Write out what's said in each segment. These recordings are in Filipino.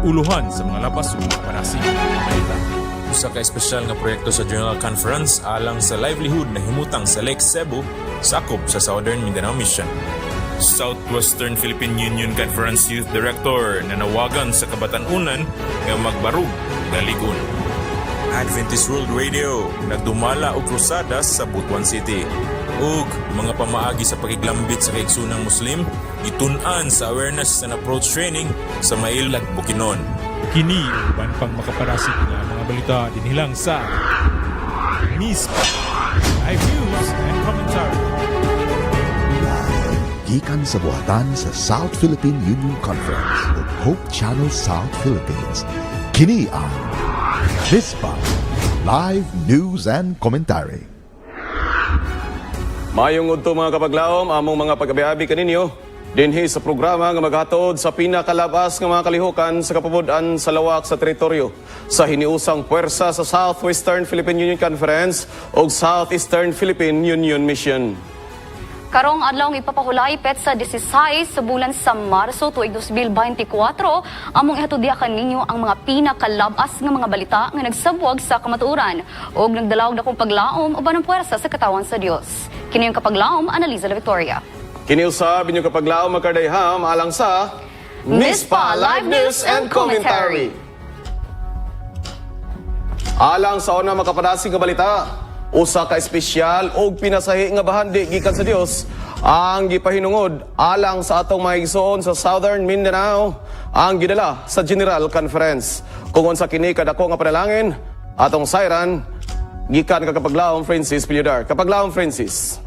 Uluhan sa mga labas ug mga panasig. Usa ka espesyal nga proyekto sa General Conference alang sa livelihood na himutang sa Lake Cebu, sakop sa Southern Mindanao Mission. Southwestern Philippine Union Conference Youth Director nanawagan sa kabatan-unan nga magbarug daligon. Adventist World Radio nagdumala og krusada sa Butuan City. Ug mga pamaagi sa pakiglambit sa kaigsunang Muslim gitun-an sa awareness and approach training sa Mailag, Bukidnon. Kini uban pang makaparasik nga mga balita dinhilang sa MISPA Live News and Commentary. Gikan sa buhatan sa South Philippine Union Conference ug Hope Channel South Philippines. Kini ang MISPA Live News and Commentary. Mayong udto mga kapaglaom, among mga pag-abiabi kaninyo, dinhi sa programa nga maghatod sa pinakalabas nga mga kalihukan sa kapabudan sa lawak sa teritoryo sa hiniusang puwersa sa Southwestern Philippine Union Conference o Southeastern Philippine Union Mission. Karong adlaw ng ipapahulay sa 16 sa bulan sa Marso tuig 2024, among ihatudyakan ninyo ang mga pinakalabas nga mga balita nga nagsabwag sa kamatuoran ug nagdalawag na kong paglaom uban ang puwersa sa katawan sa Dios. Kini yung kapaglaom, Analiza La Victoria. Kini usab inyong kapaglaom makardayham alang sa MISPA Live News and Commentary. Alang sa una makapadasig nga balita, usa ka espesyal og pinasahi nga bahandi gikan sa Dios ang gipahinungod alang sa atong mga igsoon sa Southern Mindanao ang gidala sa General Conference. Kung unsa kini kadako nga panalangin, atong sayran gikan ka kapaglaom Francis Pilyodar. Kapaglaom Francis.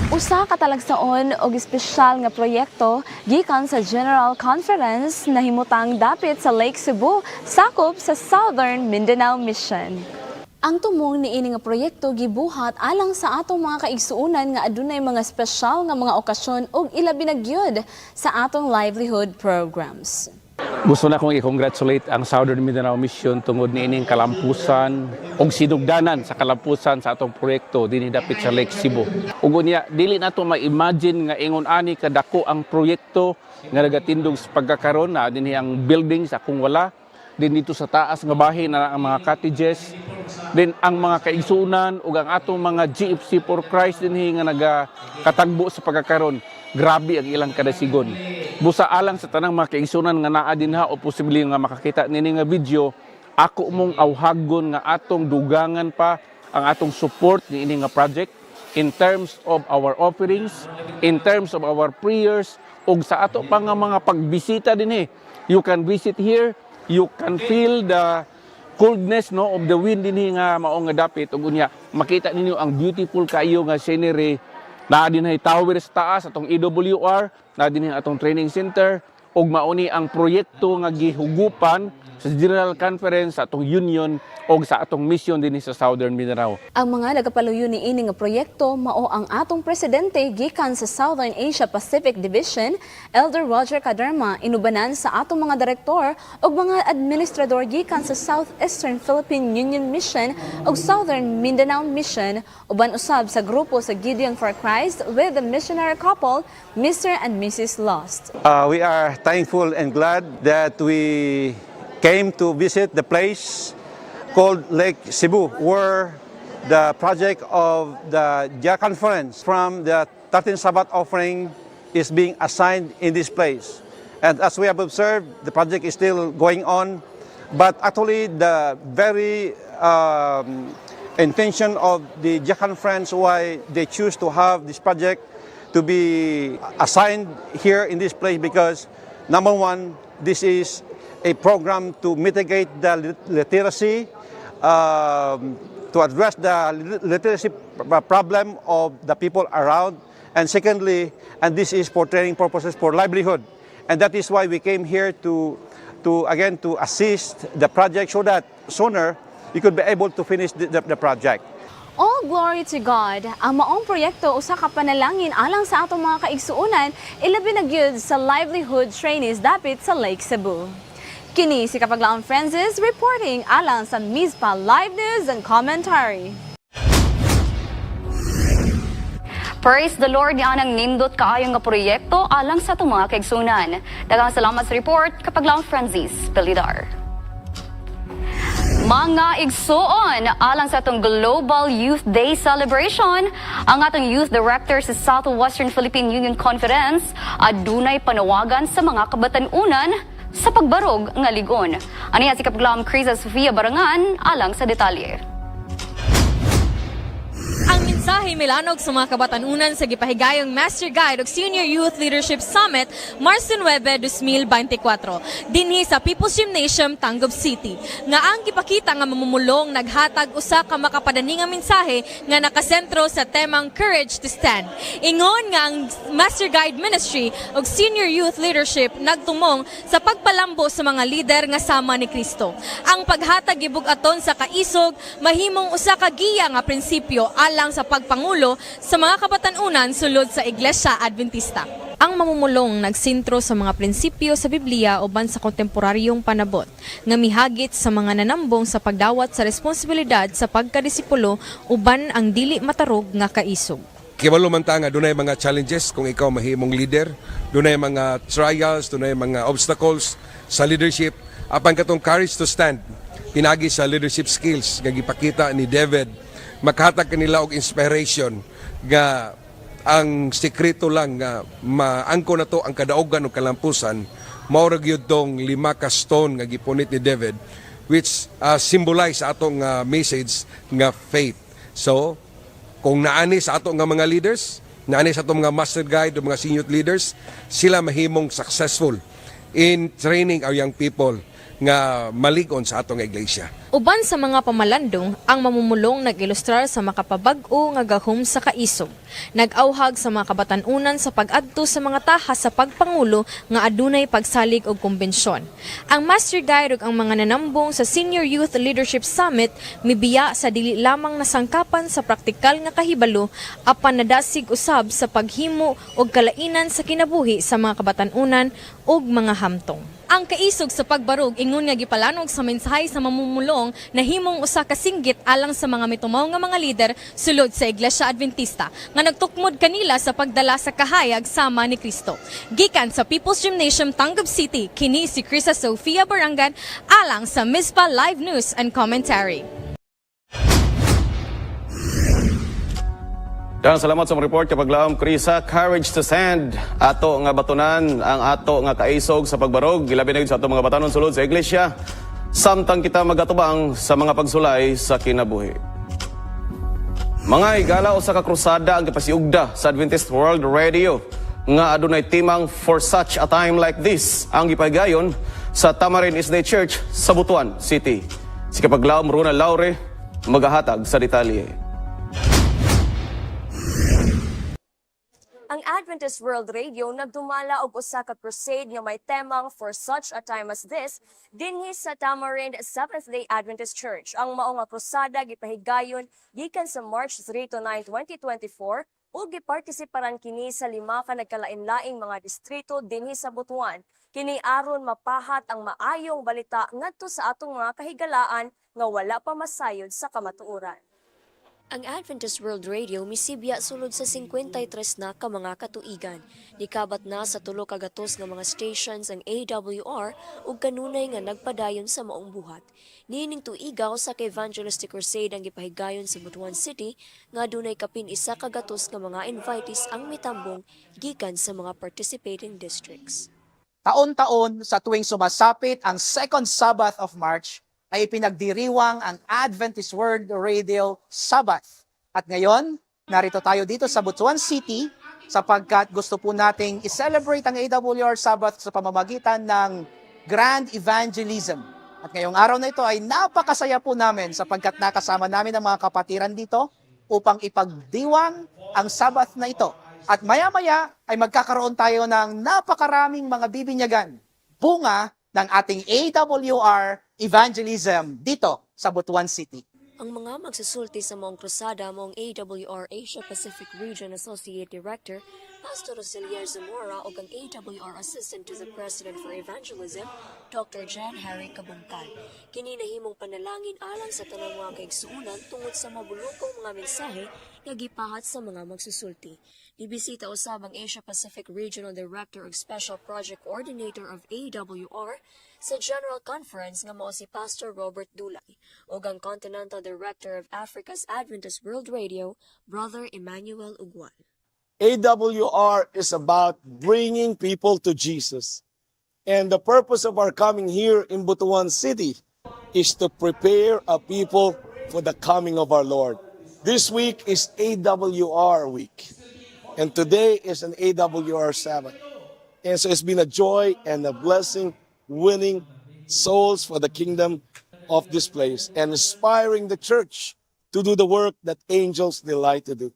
Usa ka talagsaon og espesyal nga proyekto gikan sa General Conference na himutang dapit sa Lake Cebu, sakop sa Southern Mindanao Mission. Ang tumong niini nga proyekto gibuhat alang sa atong mga kaigsuonan nga adunay mga espesyal nga mga okasyon ug ilabi na gyud sa atong livelihood programs. Gusto na kong i-congratulate ang Southern Mindanao Mission tungod niining kalampusan o sinugdanan sa kalampusan sa atong proyekto dinhi dapit sa Lake Cebu. Ug unya dili nato ma-imagine nga ingon ani kadako ang proyekto nga nagatindog sa pagkakaron na dinhi ang buildings akong wala din dito sa taas nga bahin na ang mga cottages din ang mga kaigsuonan ug ang atong mga GFC for Christ dinhi nga nagakatagbo sa pagkakaron. Grabe ang ilang kadasigon. Busa alang sa tanang mga kaigsuonan nga naa dinha o posible nga makakita nini nga video, ako mong awhagon nga atong dugangan pa ang atong support niini nga project in terms of our offerings, in terms of our prayers, ug sa ato pa nga mga pagbisita dinhi. You can visit here, you can feel the coldness of the wind dinhi nga mao nga dapit ug unya makita ninyo ang beautiful kaayo nga scenery. Na din ay tower sa taas atong EWR, na din atong training center ug mauni ang proyekto nga gihugupan sa General Conference sa atong union o sa atong mission dinhi sa Southern Mindanao. Ang mga nagapaluyo niini nga proyekto mao ang atong presidente gikan sa Southern Asia Pacific Division, Elder Roger Caderma, inubanan sa atong mga direktor ug mga administrador gikan sa Southeastern Philippine Union Mission ug Southern Mindanao Mission, uban usab sa grupo sa Gideon for Christ with the missionary couple, Mr. and Mrs. Lost. We are thankful and glad that we came to visit the place called Lake Cebu, where the project of the JA Conference from the 13th Sabbath offering is being assigned in this place. And as we have observed, the project is still going on, but actually the very intention of the JA Conference why they choose to have this project to be assigned here in this place because, number one, this is a program to mitigate the literacy, to address the literacy problem of the people around, and secondly, and this is for training purposes for livelihood, and that is why we came here to assist the project so that sooner you could be able to finish the project. All glory to God. Ang maong proyekto usa ka panalangin alang sa atong mga kaigsuonan ilabi na gyud sa livelihood trainees dapit sa Lake Cebu. Kini si Kapaglaon Francis reporting alang sa MISPA Live News and Commentary. Praise the Lord, nga nang nindot kaayong nga proyekto alang sa itong mga kaigsunan. Daghang salamat sa report kapag lang Francis Belidar. Mga igsuon, alang sa itong Global Youth Day celebration, ang atong Youth Director sa Southwestern Philippine Union Conference adunay panawagan sa mga kabatanunan sa pagbarog nga ligon. Aniya si Kapaglam Criza Sofia Barangan, alang sa detalye. Ang mensahe milanog sa mga kabatanunan sa gipahigayong Master Guide ug Senior Youth Leadership Summit Marso 9, 2024 dinhi sa People's Gymnasium, Tangub City. Nga ang gipakita nga mamumulong naghatag usa ka makapadani nga mensahe nga nakasentro sa temang Courage to Stand. Ingon nga ang Master Guide Ministry ug Senior Youth Leadership nagtumong sa pagpalambo sa mga lider nga sama ni Kristo. Ang paghatag gibug-aton sa kaisog mahimong usa ka giya nga prinsipyo alang sa pagpangulo sa mga kabatanunan sulod sa Iglesia Adventista. Ang mamumulong nagsintro sa mga prinsipyo sa Biblia uban sa kontemporaryong panabot nga mihagit sa mga nanambong sa pagdawat sa responsibilidad sa pagkadisipulo uban ang dili matarog nga kaisog. Kibalo man ta nga dunay mga challenges kung ikaw mahimong leader, dunay mga trials, dunay mga obstacles sa leadership, apan katong courage to stand pinagi sa leadership skills nga gipakita ni David. Makhatag kanila og inspiration nga ang sekreto lang nga maangko na to ang kadaugan o kalampusan mao ra gyud tong 5 ka stone nga gipunit ni David, which symbolize atong message nga faith. So kung naani sa ato nga mga leaders, naani sa atong mga master guide o mga senior leaders, sila mahimong successful in training our young people nga malig-on sa atong iglesia. Uban sa mga pamalandong, ang mamumulong nag-ilustrar sa makapabag-o nga gahom sa kaisog. Nag-auhag sa mga kabatanunan sa pag-adto sa mga tahas sa pagpangulo nga adunay pagsalig og kumbensyon. Ang Master Guide ug ang mga nanambong sa Senior Youth Leadership Summit mibiya sa dili lamang nasangkapan sa praktikal nga kahibalo apan nadasig usab sa paghimo og kalainan sa kinabuhi sa mga kabatanunan ug mga hamtong. Ang kaisog sa pagbarog ingon nga gipalanog sa mensahe sa mamumulong na himong usa ka singgit alang sa mga mitumaw nga mga lider sulod sa Iglesia Adventista nga nagtukmod kanila sa pagdala sa kahayag sama ni Kristo. Gikan sa People's Gymnasium, Tangub City, kini si Criza Sofia Barangan alang sa Mispa Live News and Commentary. Daghang salamat sa mga report kapag laom Krisa. Courage to stand. Ato nga batunan ang ato nga kaisog sa pagbarog. Ilabi na yun sa ato mga batanon sulod sa iglesia. Samtang kita magatubang sa mga pagsulay sa kinabuhi. Mga higala o sa kakrusada ang gipasiugda sa Adventist World Radio nga adunay timang For Such a Time Like This ang gipahigayon sa Tamarin Isday Church sa Butuan City. Si kapag laom Runa Laure magahatag sa detalye. Ang Adventist World Radio nagdumala og usa ka crusade nga may temang For Such a Time as This dinhi sa Tamarind Seventh-day Adventist Church. Ang mao nga krusada gipahigayon gikan sa March 3 to 9, 2024 ug gipartisiparan kini sa 5 ka nagkalain-laing mga distrito dinhi sa Butuan. Kini aron mapahat ang maayong balita ngadto sa atong mga kahigalaan nga wala pa masayod sa kamatuoran. Ang Adventist World Radio misibya sulod sa 53 na ka mga katuigan. Nikabat na sa tulo ka gatos nga mga stations ang AWR ug kanunay nga nagpadayon sa maong buhat. Niining tuigaw sa Evangelistic Crusade ang gipahigayon sa Butuan City nga dunay kapin isa ka gatos nga mga invitees ang mitambong gikan sa mga participating districts. Taon-taon sa tuwing sumasapit ang second Sabbath of March, ay pinagdiriwang ang Adventist World Radio Sabbath. At ngayon, narito tayo dito sa Butuan City sapagkat gusto po nating i-celebrate ang AWR Sabbath sa pamamagitan ng Grand Evangelism. At ngayong araw na ito ay napakasaya po namin sapagkat nakasama namin ang mga kapatiran dito upang ipagdiwang ang Sabbath na ito. At maya-maya ay magkakaroon tayo ng napakaraming mga bibinyagan, bunga ng ating AWR Evangelism dito sa Butuan City. Ang mga magsusulti sa maong krusada maong AWR Asia Pacific Region Associate Director Pastor Roselier Zamora o ang AWR Assistant to the President for Evangelism, Dr. Jan Harry Kabungkal. Kini nahimong panalangin alang sa tanang mga kaigsuunan tungod sa mabulukong mga mensahe nga gipahat sa mga magsusulti. Nibisita usab ang Asia Pacific Regional Director ug Special Project Coordinator of AWR sa General Conference nga mao si Pastor Robert Dulay ug ang Continental Director of Africa's Adventist World Radio, Brother Emmanuel Ugwan. AWR is about bringing people to Jesus. And the purpose of our coming here in Butuan City is to prepare a people for the coming of our Lord. This week is AWR week. And today is an AWR Sabbath. And so it's been a joy and a blessing winning souls for the kingdom of this place and inspiring the church to do the work that angels delight to do.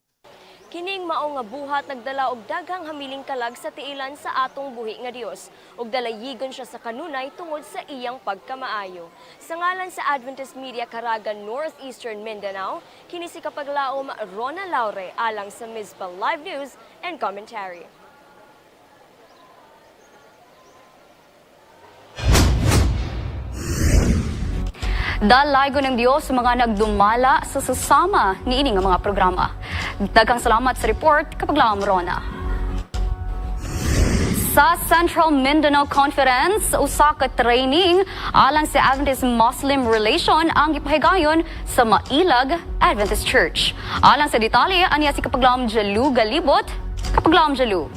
Kining mao nga buhat nagdala og daghang hamiling kalag sa tiilan sa atong buhi nga Dios ug dalayigon siya sa kanunay tungod sa iyang pagkamaayo. Sa ngalan sa Adventist Media Caraga Northeastern Mindanao, kini si kapaglaom Rona Laure alang sa Mizpah Live News and Commentary. Dalaygo ng Diyos sa mga nagdumala sa sasama ni ining mga programa. Daghang salamat sa report kapag laom Rona. Sa Central Mindanao Conference, usa ka training alang sa Adventist-Muslim Relation ang gipahigayon sa Mailag Adventist Church. Alang sa detalye, aniya si kapag laom Jalu Galibot. Kapag laom Jalu.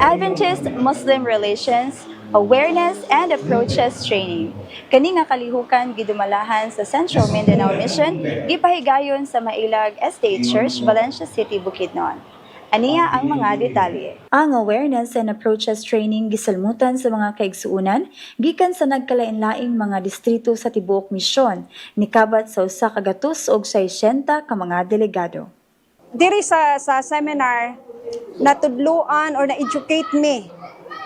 Adventist-Muslim Relations Awareness and Approaches Training. Kani nga kalihukan gidumalahan sa Central Mindanao Mission, gipahigayon sa Mailag Estate Church, Valencia City, Bukidnon. Aniya ang mga detalye. Ang Awareness and Approaches Training gisalmutan sa mga kaigsuunan gikan sa nagkalain-laing mga distrito sa tibuok misyon, nikabat sa usa ka gatos og 60 ka mga delegado. Diri sa seminar natudluan or na-educate me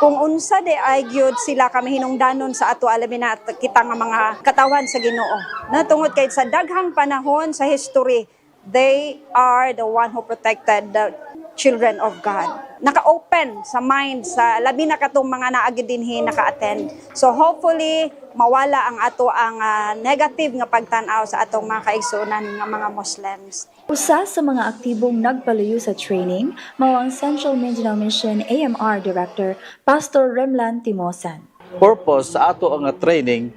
kung unsa de ay gyud sila kami hinungdanon sa ato alamin na kita nga mga katawan sa Ginoo. Natungod kay sa daghang panahon sa history, they are the one who protected the children of God. Naka-open sa mind sa labi na katong mga naagi dinhi naka-attend. So hopefully mawala ang ato ang negative nga pagtan-aw sa atong mga kaigsuonan nga mga Muslims. Usa sa mga aktibong nagpaluyo sa training, mao ang Central Mindanao Mission AMR Director, Pastor Remlan Timosan. Purpose sa ato ang training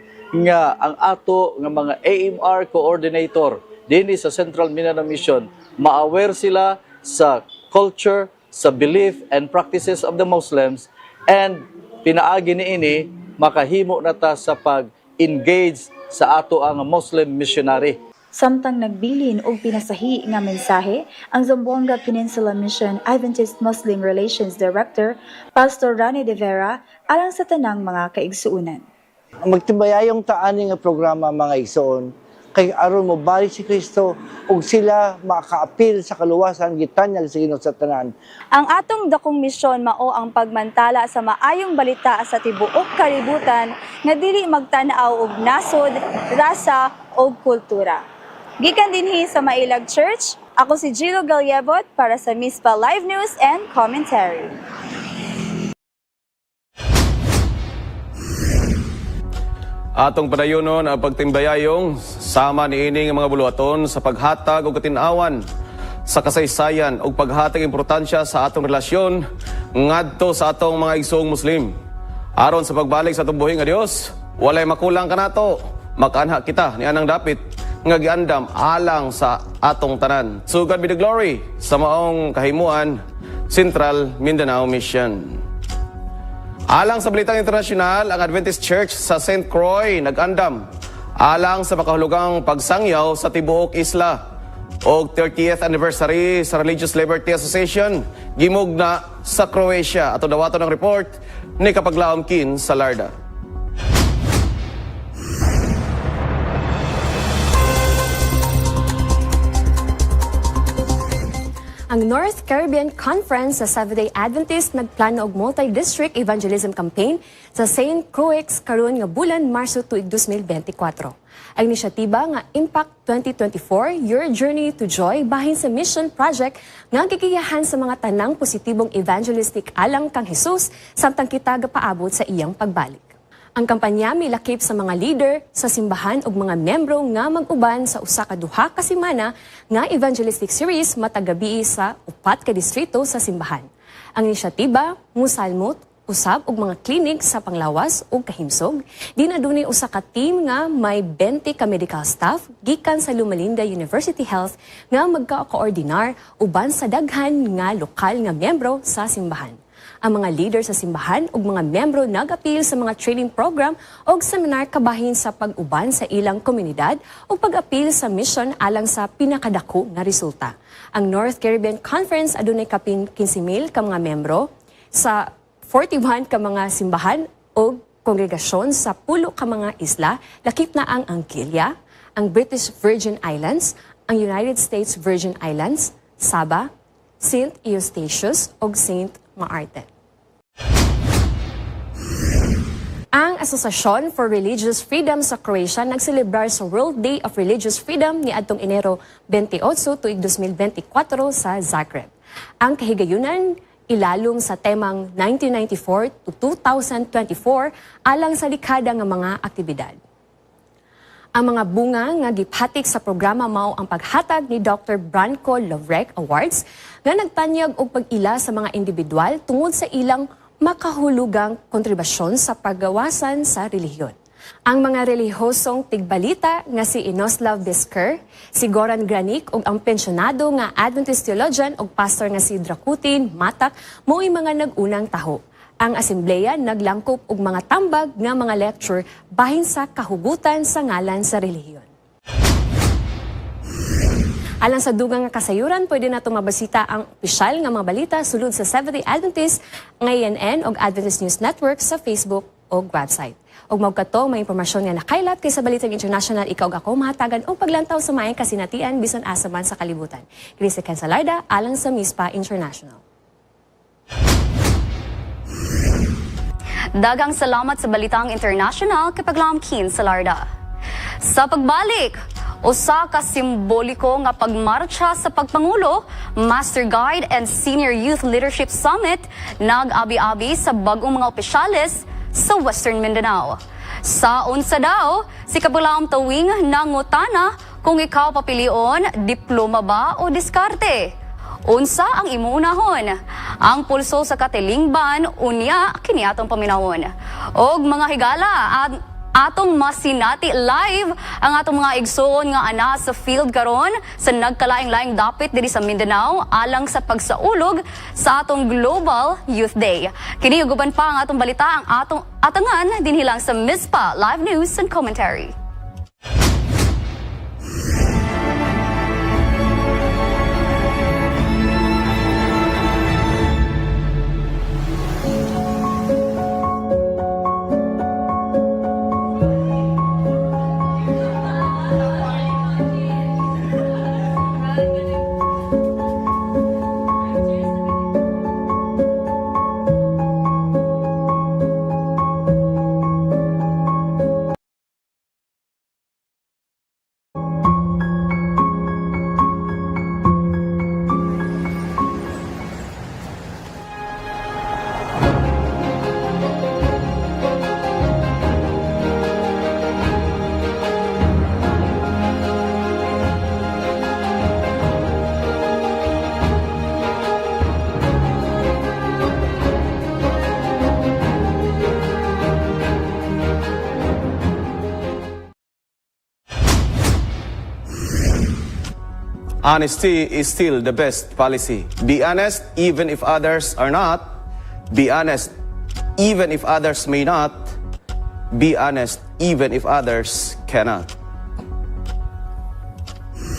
nga ang ato nga mga AMR coordinator dinhi sa Central Mindanao Mission ma-aware sila sa culture, sa belief and practices of the Muslims, and pinaagi niini makahimo nata sa pag-engage sa ato ang Muslim missionary. Samtang nagbilin og pinasahi nga mensahe ang Zamboanga Peninsula Mission Adventist Muslim Relations Director, Pastor Rani De Vera, alang sa tanang mga kaigsuunan. Magtibayayong taani nga programa mga igsoon kay aron mo balik si Kristo ug sila makaapil sa kaluwasan gitanyag sa Ginoo sa tanan. Ang atong dakong misyon mao ang pagmantala sa maayong balita sa tibuok kalibutan nga dili magtan-aw og nasod, rasa o kultura. Gikan dinhi sa Mailag Church, ako si Gilo Galyebot para sa Mizpah Live News and Commentary. Atong padayonon ang pagtimbayayong sama ni ining mga buluhaton sa paghatag og katinawan sa kasaysayan ug paghatag importansya sa atong relasyon ngadto sa atong mga igsoong Muslim. Aron sa pagbalik sa atong buhi nga Dios, walay makulang kanato. Makaanha kita ni anang dapit nga giandam alang sa atong tanan. So God be the glory sa maong kahimuan, Central Mindanao Mission. Alang sa balitang internasyonal, ang Adventist Church sa St. Croix nag-andam alang sa makahulugang pagsangyaw sa tibuok isla o 30th anniversary sa Religious Liberty Association gimugna sa Croatia. Ato dawaton ang report ni Kapaglaom Kin Salarda. Ang North Caribbean Conference sa Seventh-day Adventist nagplano og multi-district evangelism campaign sa St. Croix karon nga bulan Marso tuig 2024. Ang inisyatiba nga Impact 2024 Your Journey to Joy bahin sa mission project nga gigiyahan sa mga tanang positibong evangelistic alang kang Hesus samtang kita gapaabot sa iyang pagbalik. Ang kampanya milakip sa mga leader sa simbahan ug mga membro nga mag-uban sa usa ka duha ka semana nga evangelistic series matagabi sa 4 ka distrito sa simbahan. Ang inisyatiba musalmot usab og mga klinik sa panglawas ug kahimsog. Dinaduni usa ka team nga may 20 ka medical staff gikan sa Loma Linda University Health nga magka-koordinar uban sa daghan nga lokal nga membro sa simbahan. Ang mga leader sa simbahan ug mga membro nag-apil sa mga training program ug seminar kabahin sa pag-uban sa ilang komunidad ug pag-apil sa mission alang sa pinakadako nga resulta. Ang North Caribbean Conference adunay kapin 15,000 ka mga membro sa 41 ka mga simbahan ug kongregasyon sa 10 ka mga isla, lakip na ang Anguilla, ang British Virgin Islands, ang United States Virgin Islands, Saba, St. Eustatius ug St. Maarten. Ang Asosasyon for Religious Freedom sa Croatia nagselebrar sa World Day of Religious Freedom ni adtong Enero 28 tuig 2024 sa Zagreb. Ang kahigayunan ilalong sa temang 1994 to 2024 alang sa dekada nga mga aktibidad. Ang mga bunga nga giphatik sa programa mao ang paghatag ni Dr. Branko Lovrek Awards nga nagtanyag og pag-ila sa mga individual tungod sa ilang makahulugang kontribusyon sa paggawasan sa relihiyon. Ang mga relihosong tigbalita nga si Inoslav Bisker, si Goran Granik ug ang pensyonado nga Adventist theologian ug pastor nga si Drakutin Matak mo'y mga nag-unang taho. Ang asembleya naglangkop og mga tambag nga mga lecture bahin sa kahugutan sa ngalan sa relihiyon. Alang sa dugang nga kasayuran, pwede na mabasita ang opisyal nga mga balita sulod sa Seventh-day Adventist, ng ANN o Adventist News Network sa Facebook o website. Og magkato, may impormasyon nga nakailat kay sa Balitang International, ikaw ug ako mahatagan o paglantaw sa maayong kasinatian bisan asa man sa kalibutan. Kini si Ken Salarda, alang sa MISPA International. Dagang salamat sa Balitang International kay Paglamkin Salarda. Sa pagbalik, usa ka simboliko nga pagmarcha sa pagpangulo, Master Guide and Senior Youth Leadership Summit nag-abi-abi sa bagong mga opisyales sa Western Mindanao. Sa unsa daw, si Kabulam Tawing nangutana kung ikaw papilion, diploma ba o diskarte? Unsa ang imuunahon? Ang pulso sa katilingban, unya kini atong paminawon. Og mga higala, atong masinati live ang atong mga igsoon nga ana sa field karon sa nagkalaing-laing dapit diri sa Mindanao alang sa pagsaulog sa atong Global Youth Day. Kini uban pa ang atong balita ang atong atangan dinhi lang sa MISPA Live News and Commentary. Honesty is still the best policy. Be honest even if others are not. Be honest even if others may not. Be honest even if others cannot.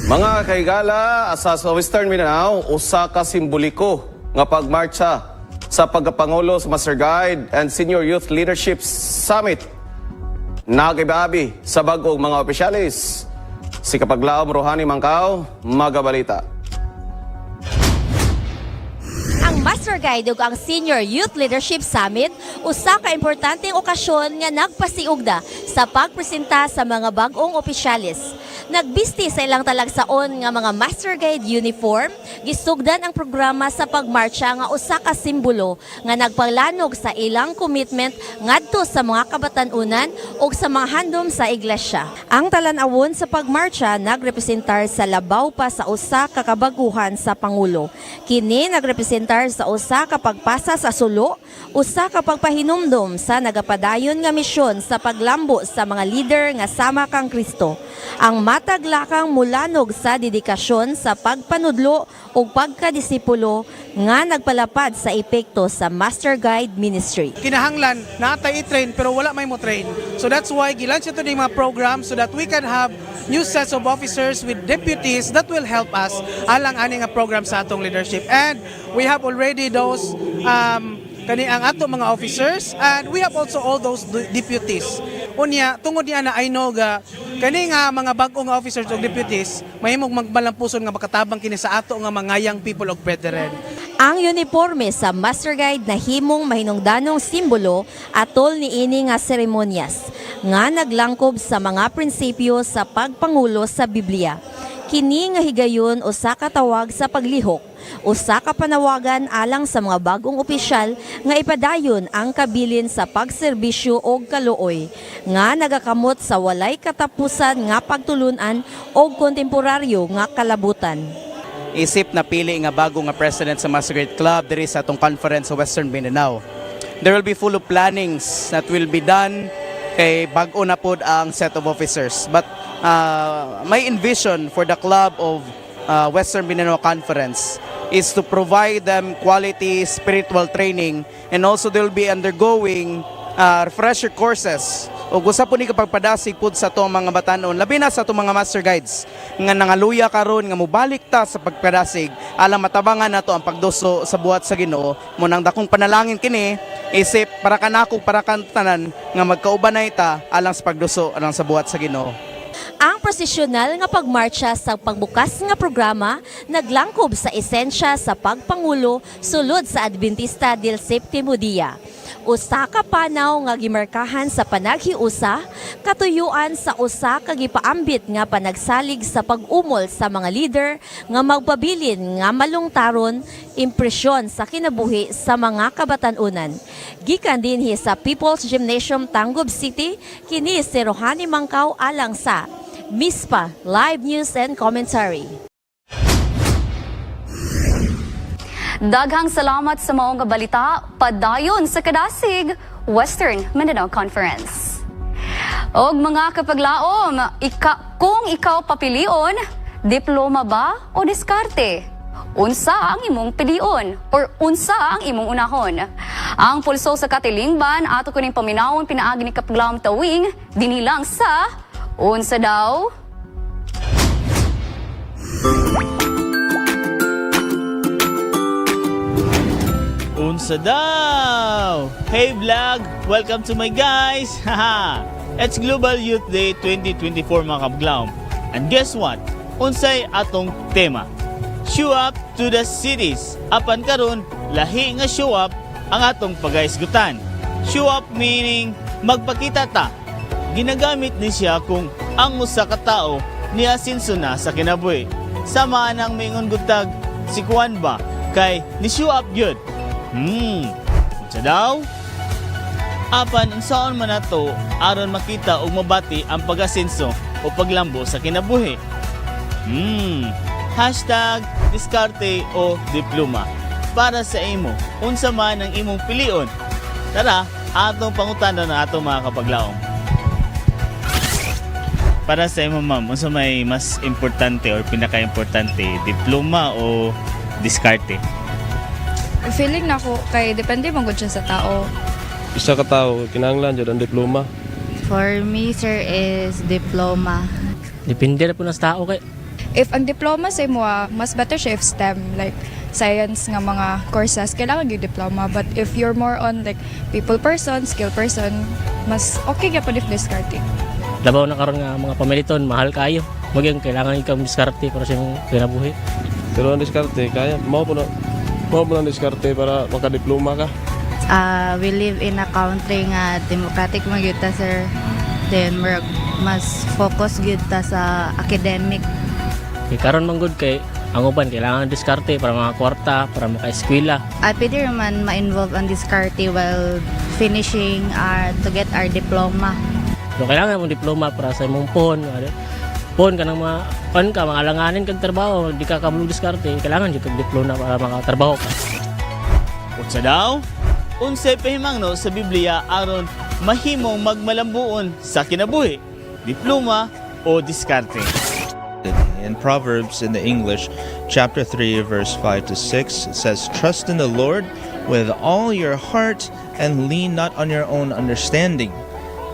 Mga kaigala, asa sa Western Mindanao, usa ka simboliko nga pagmarcha sa pagkapangulo sa Master Guide and Senior Youth Leadership Summit. Nagibabi sa bagong mga opisyalis. Si Kapaglaom Rohani Mangkaw, magabalita. Master Guide ug ang Senior Youth Leadership Summit usa ka importanteng okasyon nga nagpasiugda sa pagpresenta sa mga bag-ong opisyalis. Nagbisti sa ilang talagsaon nga mga Master Guide uniform, gisugdan ang programa sa pagmarcha nga usa ka simbolo nga nagpalanog sa ilang commitment ngadto sa mga kabatanunan ug sa mga handom sa iglesia. Ang talan-awon sa pagmarcha nagrepresentar sa labaw pa sa usa ka kabaguhan sa Pangulo. Kini nagrepresentar sa usa ka pagpasa sa sulo, usa ka pagpahinumdom sa nagapadayon nga misyon sa paglambo sa mga leader nga sama kang Kristo. Ang mataglakang mulanog sa dedikasyon sa pagpanudlo o pagkadisipulo nga nagpalapad sa epekto sa Master Guide Ministry. Kinahanglan natay i-train pero wala may mo train. So that's why gilansya to mga program so that we can have new sets of officers with deputies that will help us alang ani nga program sa atong leadership. And we have already those kani ang ato mga officers and we have also all those deputies. Unya tungod niya na I know ga kani nga mga bag-ong officers o deputies mahimong magbalampuson nga makatabang kini sa ato nga mga young people og brethren. Ang uniforme sa Master Guide na himong mahinungdanong simbolo atol niini nga seremonyas nga naglangkob sa mga prinsipyo sa pagpangulo sa Biblia. Kini nga higayon usa ka tawag sa paglihok, usa ka panawagan alang sa mga bagong opisyal nga ipadayon ang kabilin sa pagserbisyo og kaluoy nga nagakamot sa walay katapusan nga pagtulunan og kontemporaryo nga kalabutan. Isip na pili nga bago nga president sa Master Guide Club diri sa atong conference sa Western Mindanao. There will be full of plannings that will be done kay bag-o na pod ang set of officers. But my envision for the club of Western Mindanao Conference is to provide them quality spiritual training, and also they will be undergoing refresher courses o gusto po ni kapagpadasig po sa itong mga batanon, labi na sa itong mga master guides nga nangaluya karon nga mubalik ta sa pagpadasig alang matabangan nato ang pagduso sa buhat sa Ginoo. Munang dakong panalangin kini isip para kanako para kantanan nga magkaubanay ta alang sa pagduso alang sa buhat sa Ginoo. Ang prosesyonal nga pagmarcha sa pagbukas nga programa naglangkob sa esensya sa pagpangulo sulod sa Adventista del Septimo Dia. Usa ka panaw nga gimarkahan sa panaghiusa, katuyuan sa usa ka gipaambit nga panagsalig sa pag-umol sa mga leader nga magpabilin nga malungtaron impresyon sa kinabuhi sa mga kabatanunan. Gikan dinhi sa People's Gymnasium Tangub City, kini si Rohani Mangkaw alang sa MISPA Live News and Commentary. Daghang salamat sa maong nga balita, padayon sa kadasig Western Mindanao Conference. Og mga kapaglaom, kung ikaw papilion, diploma ba o diskarte? Unsa ang imong pilion or unsa ang imong unahon? Ang pulso sa katilingban ato kuning paminawon pinaagi ni kapaglaom tawing dinilang sa unsa daw? Unsa daw? Hey vlog! Welcome to my guys! Haha! It's Global Youth Day 2024 mga kabaglaom. And guess what? Unsay atong tema? Show up to the cities. Apan karon lahi nga show up ang atong pagaisgutan. Show up meaning magpakita ta. Ginagamit ni siya kung ang usa ka tawo niasinso na sa kinabuhi. Sama nang mingon gutag si Juan ba kay ni show up gyud. Unsa daw? Apan unsaon man nato aron makita ug mabati ang pag-asenso o paglambo sa kinabuhi? Hashtag diskarte o diploma. Para sa imo, unsa man ang imong pilion? Tara, atong pangutanon na atong mga kapaglaom. Para sa imo ma'am, unsa may mas importante or pinaka-importante, diploma o diskarte? Feeling na ko kay depende man gud siya sa tao. Isa ka tao kinahanglan jud ang diploma. For me sir is diploma. Depende na po sa tao kay. If ang diploma sa imo mas better siya if STEM like science nga mga courses kailangan gyud diploma, but if you're more on like people person, skill person, mas okay gyud if discarding. Labaw na karon nga mga pamiliton mahal kayo. Magyang kailangan ikaw diskarte para sa imong kinabuhi. Pero ang diskarte kaya mao po na Mo mo lang diskarte para makadiploma ka. We live in a country nga democratic man gyud ta, sir. Then we're mas focus gyud ta sa academic. Kay karon man gud kay ang uban kailangan diskarte para mga kwarta, para maka-eskwela. Pwede man ma-involve ang diskarte while finishing to get our diploma. So kailangan mong diploma para sa imong pon ka ng mga mga alanganin kag trabaho, di ka kabalo diskarte, kailangan jud kag diploma para makatrabaho ka. Unsa daw? Unsay pahimangno sa Biblia aron mahimong magmalambuon sa kinabuhi? Diploma o diskarte? In Proverbs in the English, chapter 3, verse 5 to 6, it says, "Trust in the Lord with all your heart and lean not on your own understanding.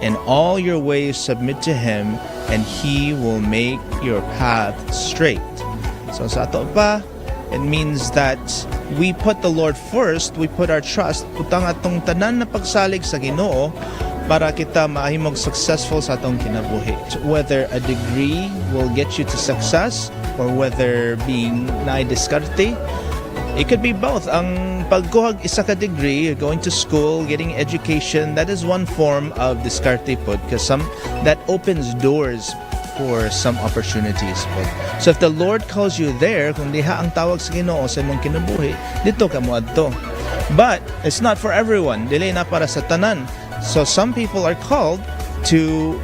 In all your ways submit to Him, and He will make your path straight." So sa ato pa, it means that we put the Lord first, we put our trust, utang atong tanan na pagsalig sa Ginoo, para kita mahimog successful sa atong kinabuhi. Whether a degree will get you to success or whether being naidiskarte, it could be both. Ang pagkuhag isa ka degree, you're going to school, getting education, that is one form of diskarte pod because that opens doors for some opportunities pod. So if the Lord calls you there, kung diha ang tawag sa Ginoo sa imong kinabuhi, dito ka mo adto. But it's not for everyone. Dili na para sa tanan. So some people are called to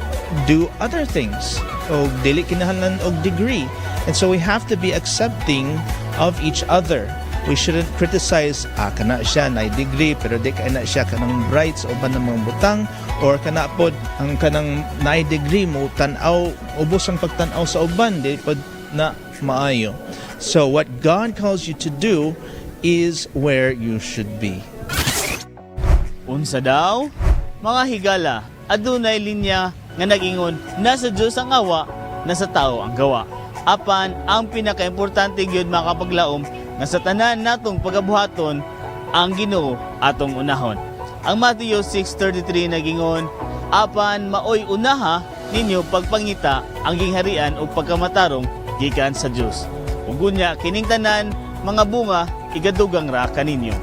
do other things. O dili kinahanglan og degree. And so we have to be accepting of each other. We shouldn't criticize, kana siya na degree pero di ka na siya kanang brights o banang butang or kana pod ang kanang na degree mo tan-aw ubos ang pagtan-aw sa uban di pod na maayo. So what God calls you to do is where you should be. Unsa daw? Mga higala, adunay linya nga nagingon nasa Dios ang awa, nasa tao ang gawa. Apan ang pinakaimportante gyud makapaglaom nga sa tanan natong pagabuhaton ang Ginoo atong unahon. Ang Matthew 6:33 nagingon, apan maoy unaha ninyo pagpangita ang gingharian o pagkamatarong gikan sa Dios. Ug unya kining tanan mga bunga igadugang ra kaninyo.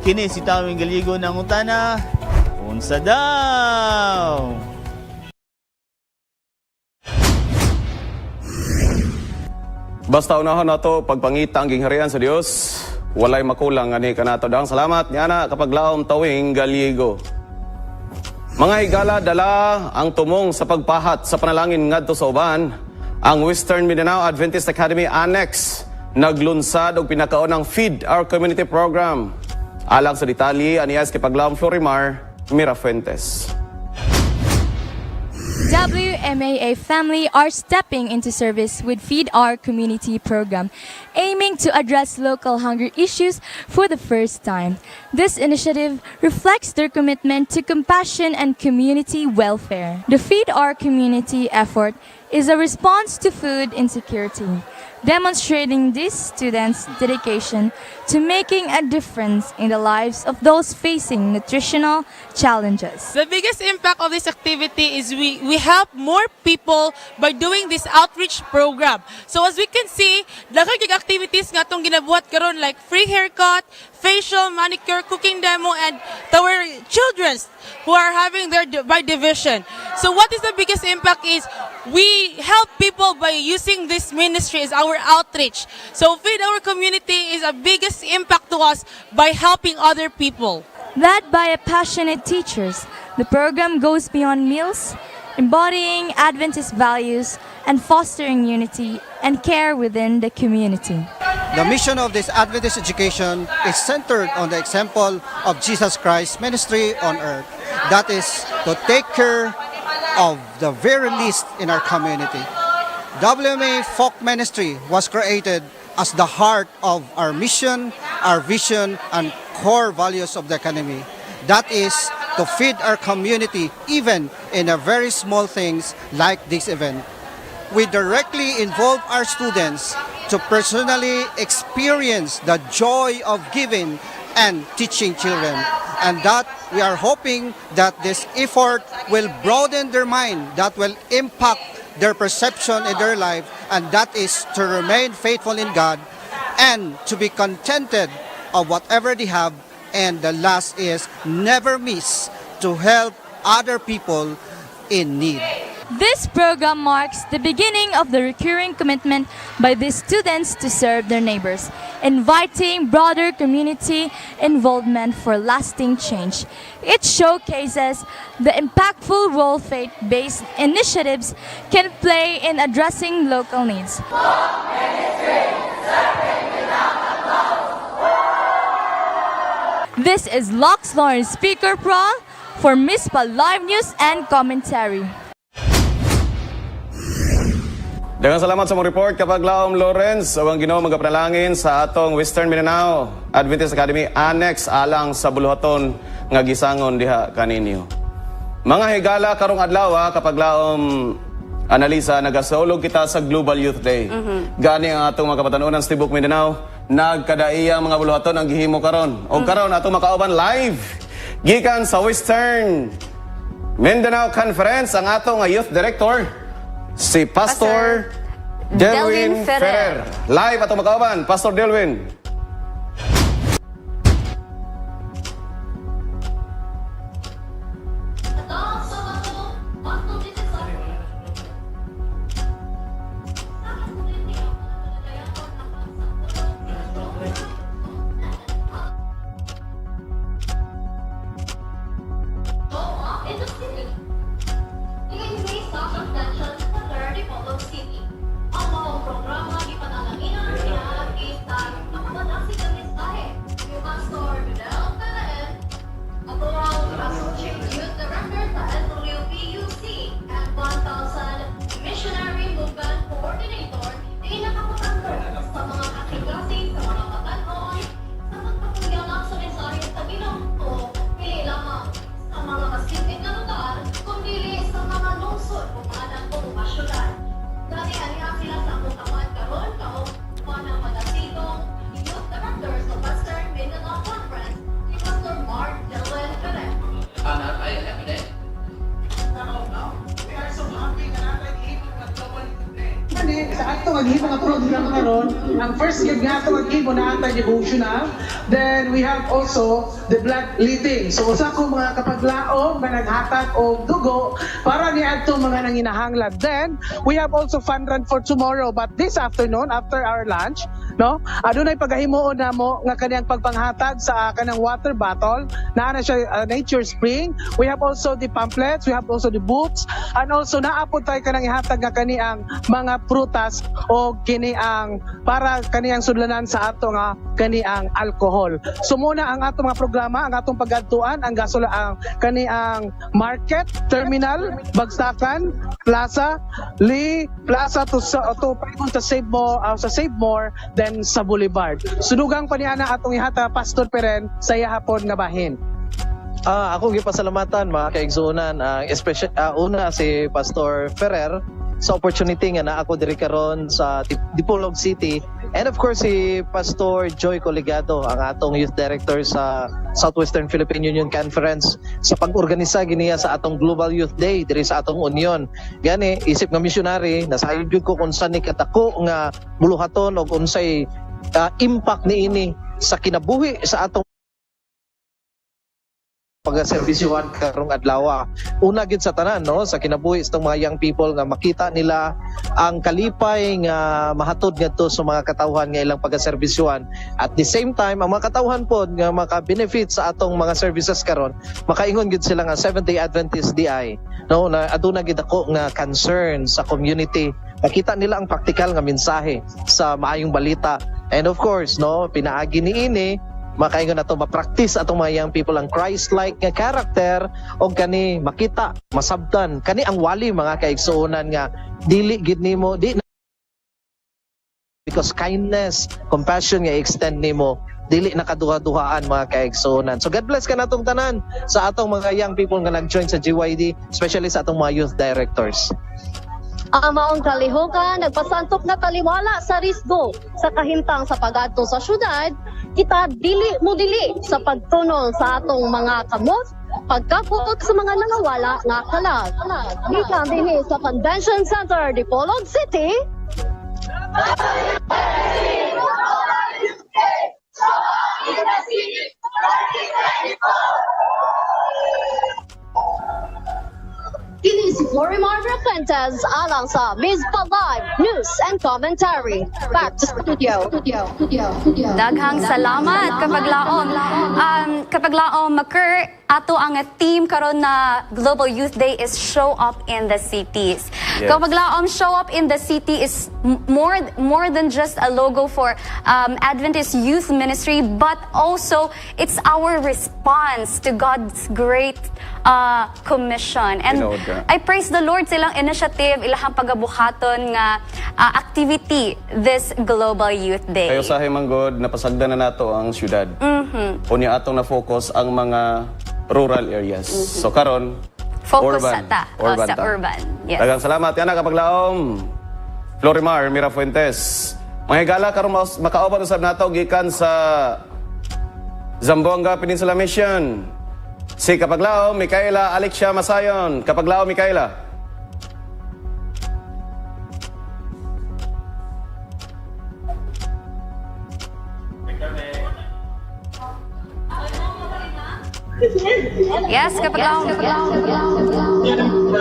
Kini si Tawing Galigo ng utana. Unsa daw? Basta unahan nato pagpangita ang gingharian sa Dios, walay makulang ani kanato dang salamat niya na kapag laom Tawing Galigo. Mga higala, dala ang tumong sa pagpahat sa panalangin ngadto sa uban, ang Western Mindanao Adventist Academy Annex naglunsad og pinakaunang Feed Our Community program. Alang sa detalye, aniyas kay Paglaom Florimar Mirafuentes. WMAA family are stepping into service with Feed Our Community program, aiming to address local hunger issues for the first time. This initiative reflects their commitment to compassion and community welfare. The Feed Our Community effort is a response to food insecurity, demonstrating these students' dedication to making a difference in the lives of those facing nutritional challenges. The biggest impact of this activity is we help more people by doing this outreach program. So as we can see, daghang activities nga itong ginabuhat karon like free haircut, facial, manicure, cooking demo, and our children's who are having their by division. So what is the biggest impact is we help people by using this ministry as our outreach. So Feed Our Community is a biggest impact to us by helping other people. Led by passionate teachers, the program goes beyond meals, embodying Adventist values and fostering unity and care within the community. The mission of this Adventist education is centered on the example of Jesus Christ's ministry on earth. That is to take care of the very least in our community. WMA Folk Ministry was created as the heart of our mission, our vision, and core values of the academy. That is to feed our community even in a very small things like this event. We directly involve our students to personally experience the joy of giving and teaching children. And that we are hoping that this effort will broaden their mind, that will impact their perception in their life, and that is to remain faithful in God and to be contented of whatever they have. And the last is never miss to help other people in need. This program marks the beginning of the recurring commitment by these students to serve their neighbors, inviting broader community involvement for lasting change. It showcases the impactful role faith-based initiatives can play in addressing local needs. This is Lux Lawrence Speaker Pro for MISPA Live News and Commentary. Daghang salamat sa mong report kapag Laom Lawrence. Ang Ginoo magapanalangin sa atong Western Mindanao Adventist Academy Annex alang sa buluhaton nga gisangon diha kaninyo. Mga higala karong adlaw kapag Laom Analisa, nagasulog kita sa Global Youth Day. Gani ang atong mga kapatanunan sa Tibok Mindanao, nagkadaiyang mga buluhaton ang gihimo karon. O karon atong makauban live gikan sa Western Mindanao Conference ang atong youth director si Pastor Delwin Ferrer. Live atong makauban, Pastor Delwin. Ang first gig nga ito mag-ibo na ata devotional. Then we have also the blood leading. So usa ko mga kapaglaom na naghatag og dugo para niadto mga nanginahanglan. Then we have also fun run for tomorrow, but this afternoon after our lunch, no? Adunay pagahimuon na mo nga kaniyang pagpanghatag sa kanang water bottle na siya Nature Spring. We have also the pamphlets, we have also the books, and also naapod tayo kanang ihatag nga kaniyang mga prutas o kiniang para kaniyang sudlanan sa ato nga kaniang alcohol. So muna ang ato mga programa, ang atong pag-adtuan, ang gasula ang kaniang market, terminal, bagsakan, plaza, plaza to paingon sa Save More, then sa Boulevard. Sudugang pa niya na atong ihata Pastor Peren sa ihapon nga bahin. Ako gipasalamatan mga kaigsuonan, especially una si Pastor Ferrer sa opportunity nga na ako diri karon sa Dipolog City, and of course si Pastor Joy Coligado, ang atong youth director sa Southwestern Philippine Union Conference, sa pag-organisa giniya sa atong Global Youth Day diri sa atong union. Gani isip nga missionary nasayod ko kung saan ni katako nga buluhaton og unsay impact niini sa kinabuhi sa atong pag-servisyohan karong adlaw. Una gid sa tanan, no, sa kinabuhi sa mga young people nga makita nila ang kalipay nga mahatod ngadto sa mga katawhan nga ilang pag-servisyohan. At the same time, ang mga katawhan pod nga maka-benefit sa atong mga services karon, makaingon gid sila nga Seventh-day Adventist DI, no, na aduna gid ako nga concern sa community. Makita nila ang praktikal nga mensahe sa maayong balita. And of course, no, pinaagi niini makaingon nato ma-practice atong mga young people ang Christ-like nga character o kani makita, masabtan kani ang wali mga kaigsuonan nga dili gid nimo because kindness, compassion nga extend nimo dili nakaduha-duhaan mga kaigsuonan. So God bless ka natong tanan sa atong mga young people nga nag-join sa GYD, especially sa atong mga youth directors. Ang maong kalihukan, nagpasantok na taliwala sa risgo sa kahimtang sa pag-adto sa syudad, kita dili sa pagtunol sa atong mga kamot, pagkapot sa mga nangawala nga kalag. Gikan dinhi sa Convention Center, Dipolog City. Kini si Florimar Fuentes alang sa Mizpa Live News and Commentary. Back to studio. Daghang salamat kapag laom Maker, ato ang team karon na Global Youth Day is show up in the cities. Yes. Kapag laom show up in the city is more than just a logo for Adventist Youth Ministry, but also it's our response to God's great commission. And Tinood ka. I praise the Lord silang initiative, ilahang pagabuhaton nga activity this Global Youth Day. Kayo sa Manggod, napasagdan na nato ang syudad. Unya atong na-focus ang mga rural areas. So karon Focus urban. sa urban. Yes. Daghang salamat. Yan na kapaglaom. Florimar Mirafuentes. Mga higala karon makaoban usab nato gikan sa Zamboanga Peninsula Mission. Si kapaglaom Micaela Alexia Masayon. Kapaglaom Micaela. Yes, kapag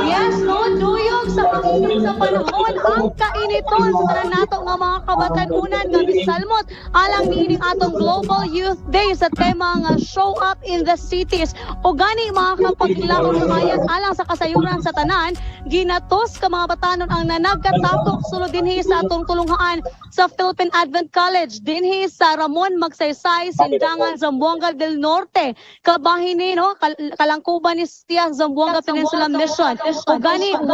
Yes, no, duyog sa pag-init sa panahon ang kainiton sa tanan nato nga mga kabatanunan nga misalmot alang niining atong Global Youth Day sa tema nga show up in the cities. O gani mga kapaglaon kayan alang sa kasayuran sa tanan, ginatos ka mga batanon ang nanagkatapok sulod dinhi sa atong tulunghaan sa Philippine Advent College dinhi sa Ramon Magsaysay, Sindangan, Zamboanga del Norte. Kabahin ni no kalangkuban ni Siya Zamboanga Peninsula Mission. O gani 8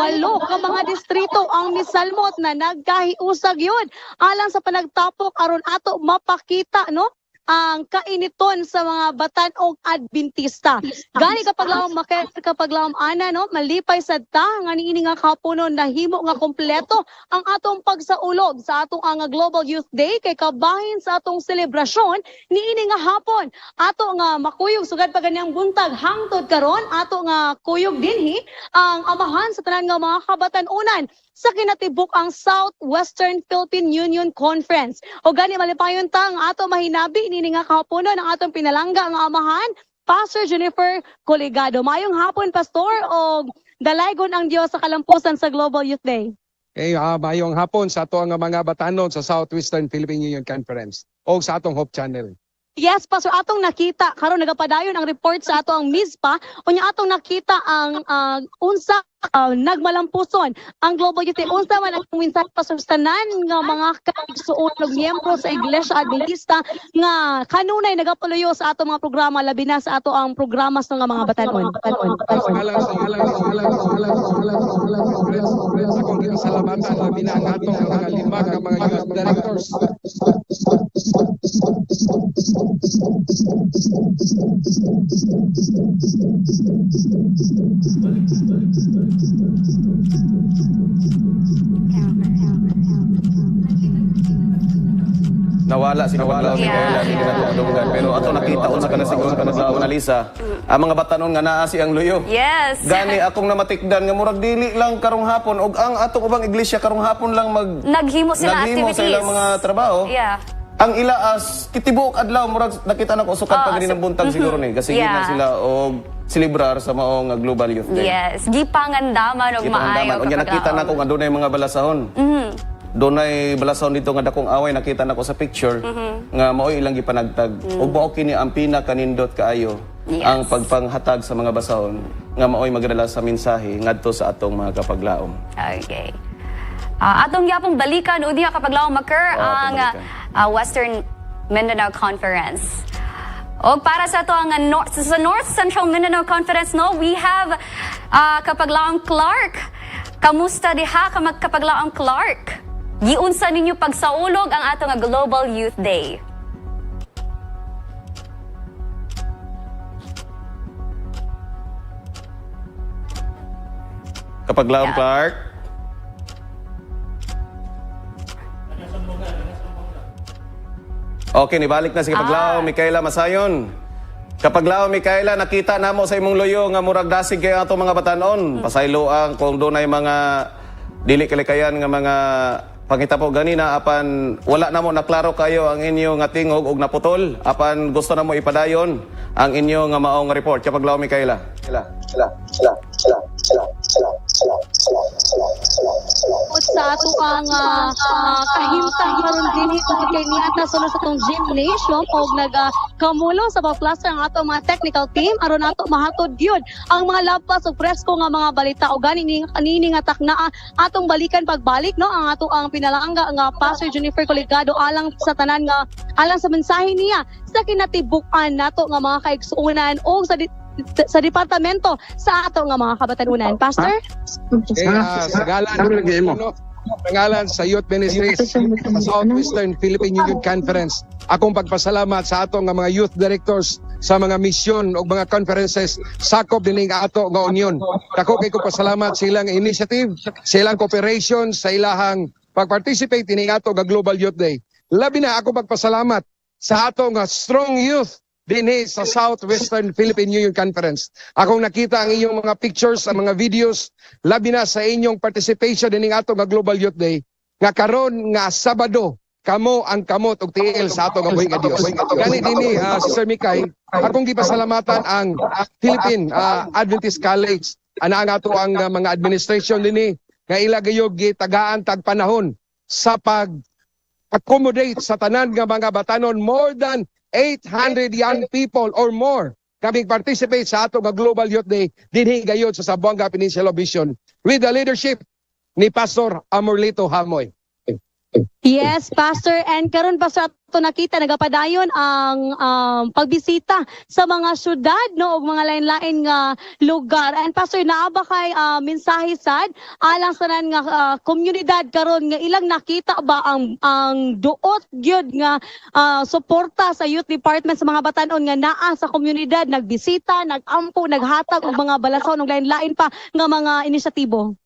ka mga distrito ang misalmot na nagkahiusag yun alang sa panagtapok aron ato mapakita no ang kainiton sa mga batan-ong Adventista. Gani kapag lawom ana no malipay sad ta nga niini nga kapunon nahimo nga kompleto ang atong pagsaulog sa atong nga Global Youth Day kay kabahin sa atong selebrasyon niini nga hapon ato nga makuyog sugad pa ganiyang buntag hangtod karon ato nga kuyog dinhi ang amahan sa tanan nga mga kabatan-unan sa kinatibuk ang Southwestern Philippine Union Conference. O gani malipayon ta ang ato mahinabi nini nga kahaponon ang atong pinalangga nga amahan, Pastor Jennifer Coligado. Mayong hapon, Pastor, o dalaygon ang Dios sa kalampusan sa Global Youth Day. Mayong hapon sa ato nga mga batanon sa Southwestern Philippine Union Conference o sa atong Hope Channel. Yes, Pastor, atong nakita karon nagapadayon ang report sa ato ang MISPA unya atong nakita ang unsa nagmalampuson ang Global Youth Day. Unsa man ang mensahe Pastor sa tanan nga mga kaigsuon ug miyembro sa Iglesia Adventista nga kanunay nagapuloyo sa ato mga programa labi na sa ato ang programa sa mga batanon. Akong ginasalamatan labi na ang atong mga lima ka mga youth directors. Nawala si Kapaglaom Micaela di kinatunggan pero ato nakita unsa kana siguro kana sa analisa ang mga batanon nga naa si ang luyo. Yes. Gani akong namatikdan nga murag dili lang karong hapon og ang ato ubang iglesia karong hapon lang naghimo sila naghimo activities sa ilang mga trabaho. Yeah. Ang ilaas kitibok adlaw murag nakita nako usukan pa gani ng buntag siguro ni kasi na sila og celebrar sa maong Global Youth Day. Yes, gipangandaman og maayo. Unya nakita nako nga dunay mga balasahon. Dunay balasahon dito nga dakong away nakita nako sa picture nga maoy ilang gipanagtag. Ug mao kini ang pinakanindot kaayo ang pagpanghatag sa mga basahon nga maoy magdala sa mensahe ngadto sa atong mga kapaglaom. Okay. Atong gyapong balikan ug diha kapaglaom Maker ang Western Mindanao Conference. O para sa to ang North Central Mindanao Conference no, we have kapaglaom Clark. Kamusta diha kapaglaom Clark? Giunsa ninyo pagsaulog ang ato nga Global Youth Day? Kapaglaom Clark. Okay, nibalik na si Kapaglaom Micaela Masayon. Kapaglaom Micaela, nakita namo sa imong loyo nga murag dasig kay ato mga batanon. Pasaylo ang kung dunay mga dili kalikayan nga mga Pangita po ganina apan wala na mo naklaro kayo ang inyo nga tingog og naputol apan gusto na mo ipadayon ang inyo nga maong report kapag law Mikaela. Sa ato ang kahimtang karon dinhi kung kay niata sa atong gymnasium og nagkamulo sa mga cluster ang ato mga technical team aron ato mahatod gyud ang mga labas ug presko nga mga balita o gani nga taknaa atong balikan pagbalik no ang ato ang pinalangga nga Pastor Jennifer Coligado alang sa tanan nga alang sa mensahe niya sa kinatibuk-an nato nga mga kaigsuonan o sa departamento sa ato nga mga kabatanunan. Pastor? Sa ngalan sa Youth Ministries sa Southwestern Philippine Union Conference, akong pagpasalamat sa ato nga mga youth directors sa mga misyon o mga conferences sakop dining ato nga union. Dako kay ko pasalamat sa ilang initiative, sa ilang cooperation, sa ilahang pag-participate dining ato nga Global Youth Day. Labi na ako pagpasalamat sa ato nga strong youth dinhi sa Southwestern Philippine Union Conference. Akong nakita ang inyong mga pictures, ang mga videos, labi na sa inyong participation dining ato nga Global Youth Day, nga karon nga Sabado, kamo ang kamot og tiil sa ato nga buhi nga Dios. Gani dinhi Sir Mikay, akong gipasalamatan ang Philippine Adventist College, ana nga ato ang mga administration dinhi nga ila gayog gitagaan tag panahon sa pag-accommodate sa tanan nga mga batanon. More than 800 young people or more kaming participate sa ato nga Global Youth Day dinhi gayud sa Zamboanga Peninsula Vision with the leadership ni Pastor Amorlito Hamoy. Yes, Pastor. And karon pa sa ato nakita nagapadayon ang pagbisita sa mga syudad no ug mga lain-lain nga lugar. And Pastor, naaba kay mensahe sad alang sa nan nga komunidad karon nga ilang nakita ba ang duot gyud nga suporta sa youth department sa mga batanon nga naa sa komunidad, nagbisita, nagampo, naghatag og mga balasaw ug lain-lain pa nga mga inisyatibo.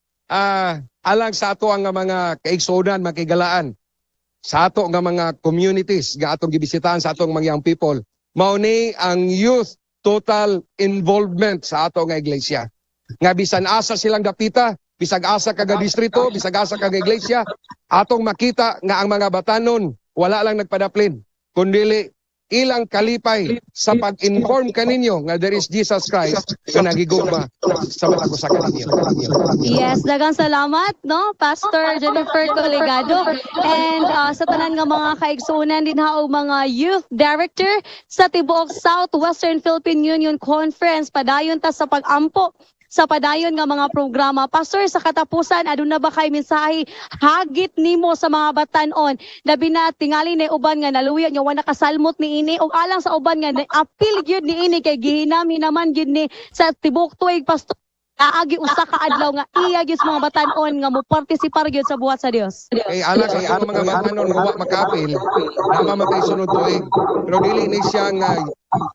Alang sa ato ang mga kaigsuonan, makigalaan sa ato nga mga communities nga atong gibisitahan sa atong mga young people, mao ni ang youth total involvement sa ato nga iglesia. Nga bisan asa silang dapita, bisag asa kaga distrito, bisag asa kaga iglesia, atong makita nga ang mga batanon wala lang nagpadaplin, kundi ilang kalipay sa pag-inform kaninyo nga there is Jesus Christ na nagigugma sa mata ko sa kaninyo. Yes, dagang salamat no Pastor Jennifer Coligado and sa tanan nga mga kaigsuonan din ha og mga youth director sa tibuok Southwestern Philippine Union Conference. Padayon ta sa pag-ampo sa padayon nga mga programa. Pastor, sa katapusan, aduna ba kay mensahe hagit nimo sa mga batanon? Labi na tingali na uban nga naluya nga wala kasalmot ni ini o alang sa uban nga apil gyud ni ini kay gihinami naman gyud ni sa tibok tuig Pastor. Aagi usa ka adlaw nga iya gyud mga batanon nga mo partisipar gyud sa buhat sa Dios. Kay alang sa mga batanon wa makapil, namamatay sunod tuig. Pero dili ni siya nga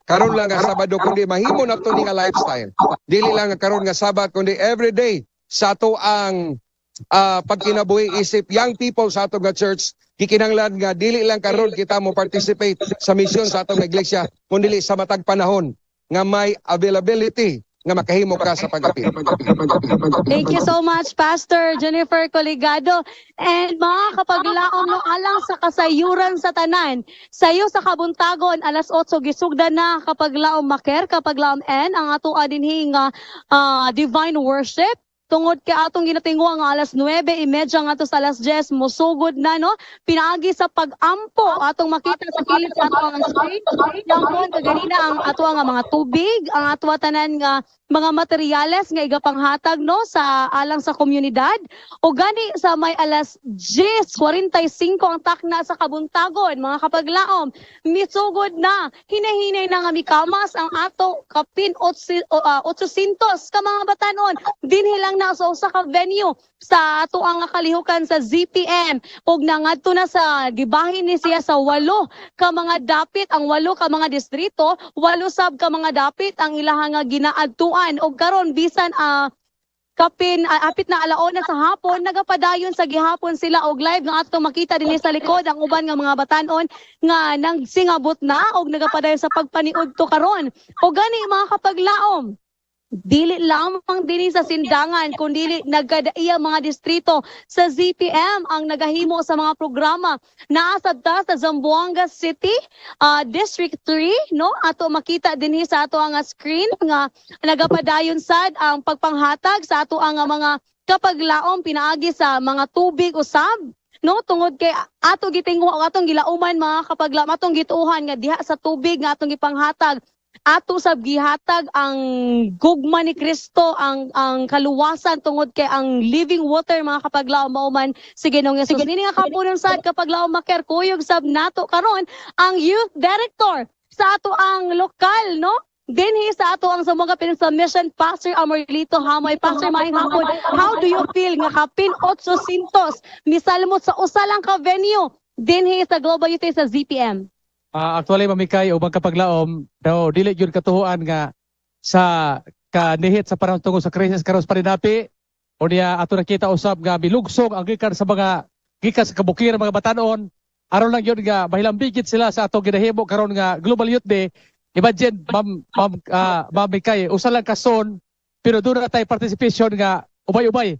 karon lang nga Sabado kundi mahimo na to ni nga lifestyle. Dili lang nga karon nga Sabat kundi every day sa ato ang pagkinabuhi isip young people sa ato nga church. Gikinahanglan nga dili lang karon kita mo participate sa mission sa ato nga iglesia kundi sa matag panahon nga may availability nga makahimo ka sa pag-apil. Thank you so much, Pastor Jennifer Coligado. And mga kapaglaom no alang sa kasayuran sa tanan, sayo sa kabuntagon, alas 8 gisugdan na kapaglaom maker, kapaglaom en, ang ato dinhi nga divine worship. Tungod kay atong ginatingwa nga alas 9:30 nga to sa alas 10 musugod na no pinaagi sa pag-ampo atong makita sa kilid sa ato ang stage dayon kaganina ang ato nga mga tubig ang ato tanan nga mga materyales nga igapanghatag no sa alang sa komunidad o gani sa may alas 10:45 ang takna sa kabuntagon mga kapaglaom misugod na hinahinay na nga mikamas ang ato kapin 800 ka mga batanon dinhi lang na sa usa ka venue sa ato ang kalihukan sa ZPM ug nangadto na sa gibahin ni siya sa 8 ka mga dapit ang 8 ka mga distrito 8 sab ka mga dapit ang ilahang nga ginaadtuan ug karon bisan kapin apit na alauna sa hapon nagapadayon sa gihapon sila og live nga ato makita dinhi sa likod ang uban nga mga batanon nga nagsingabot na og nagapadayon sa pagpaniudto karon ug gani mga kapaglaom dili lamang dinhi sa Sindangan kundi nagkadaiya mga distrito sa ZPM ang nagahimo sa mga programa. Naa sabta sa Zamboanga City, District 3, no? Ato makita dinhi sa ato ang screen nga nagapadayon sad ang pagpanghatag sa ato ang mga kapaglaom pinaagi sa mga tubig usab, no, tungod kay ato gitingwa atong gilauman mga kapaglaom atong gituhan nga diha sa tubig nga atong gipanghatag ato sab gihatag ang gugma ni Kristo, ang kaluwasan tungod kay ang living water mga kapaglaom mao man si Ginoong Hesus. Nini nga kapunon sad kapaglaom maker kuyog sab nato karon ang youth director sa ato ang lokal, no? Dinhi sa ato ang Zamboanga Peninsula Mission, Pastor Amarlito Hamoy. Pastor, maayong hapon, how do you feel nga kapin 800 misalmot sa usa lang ka venue dinhi sa Global Youth Day sa ZPM? Actually, mamikay o magkapaglaom, daw dili yun katuhuan nga sa kanihit sa panahon tungod sa krisis karon pa dinapi o niya ato nakita usab nga bilugsog ang gikan sa kabukiran mga batanon aron lang yun nga mahilambigit sila sa ato ginahimo karon nga Global Youth Day. Imagine, mamikay, usa lang kason pero doon na tayo participation nga ubay-ubay.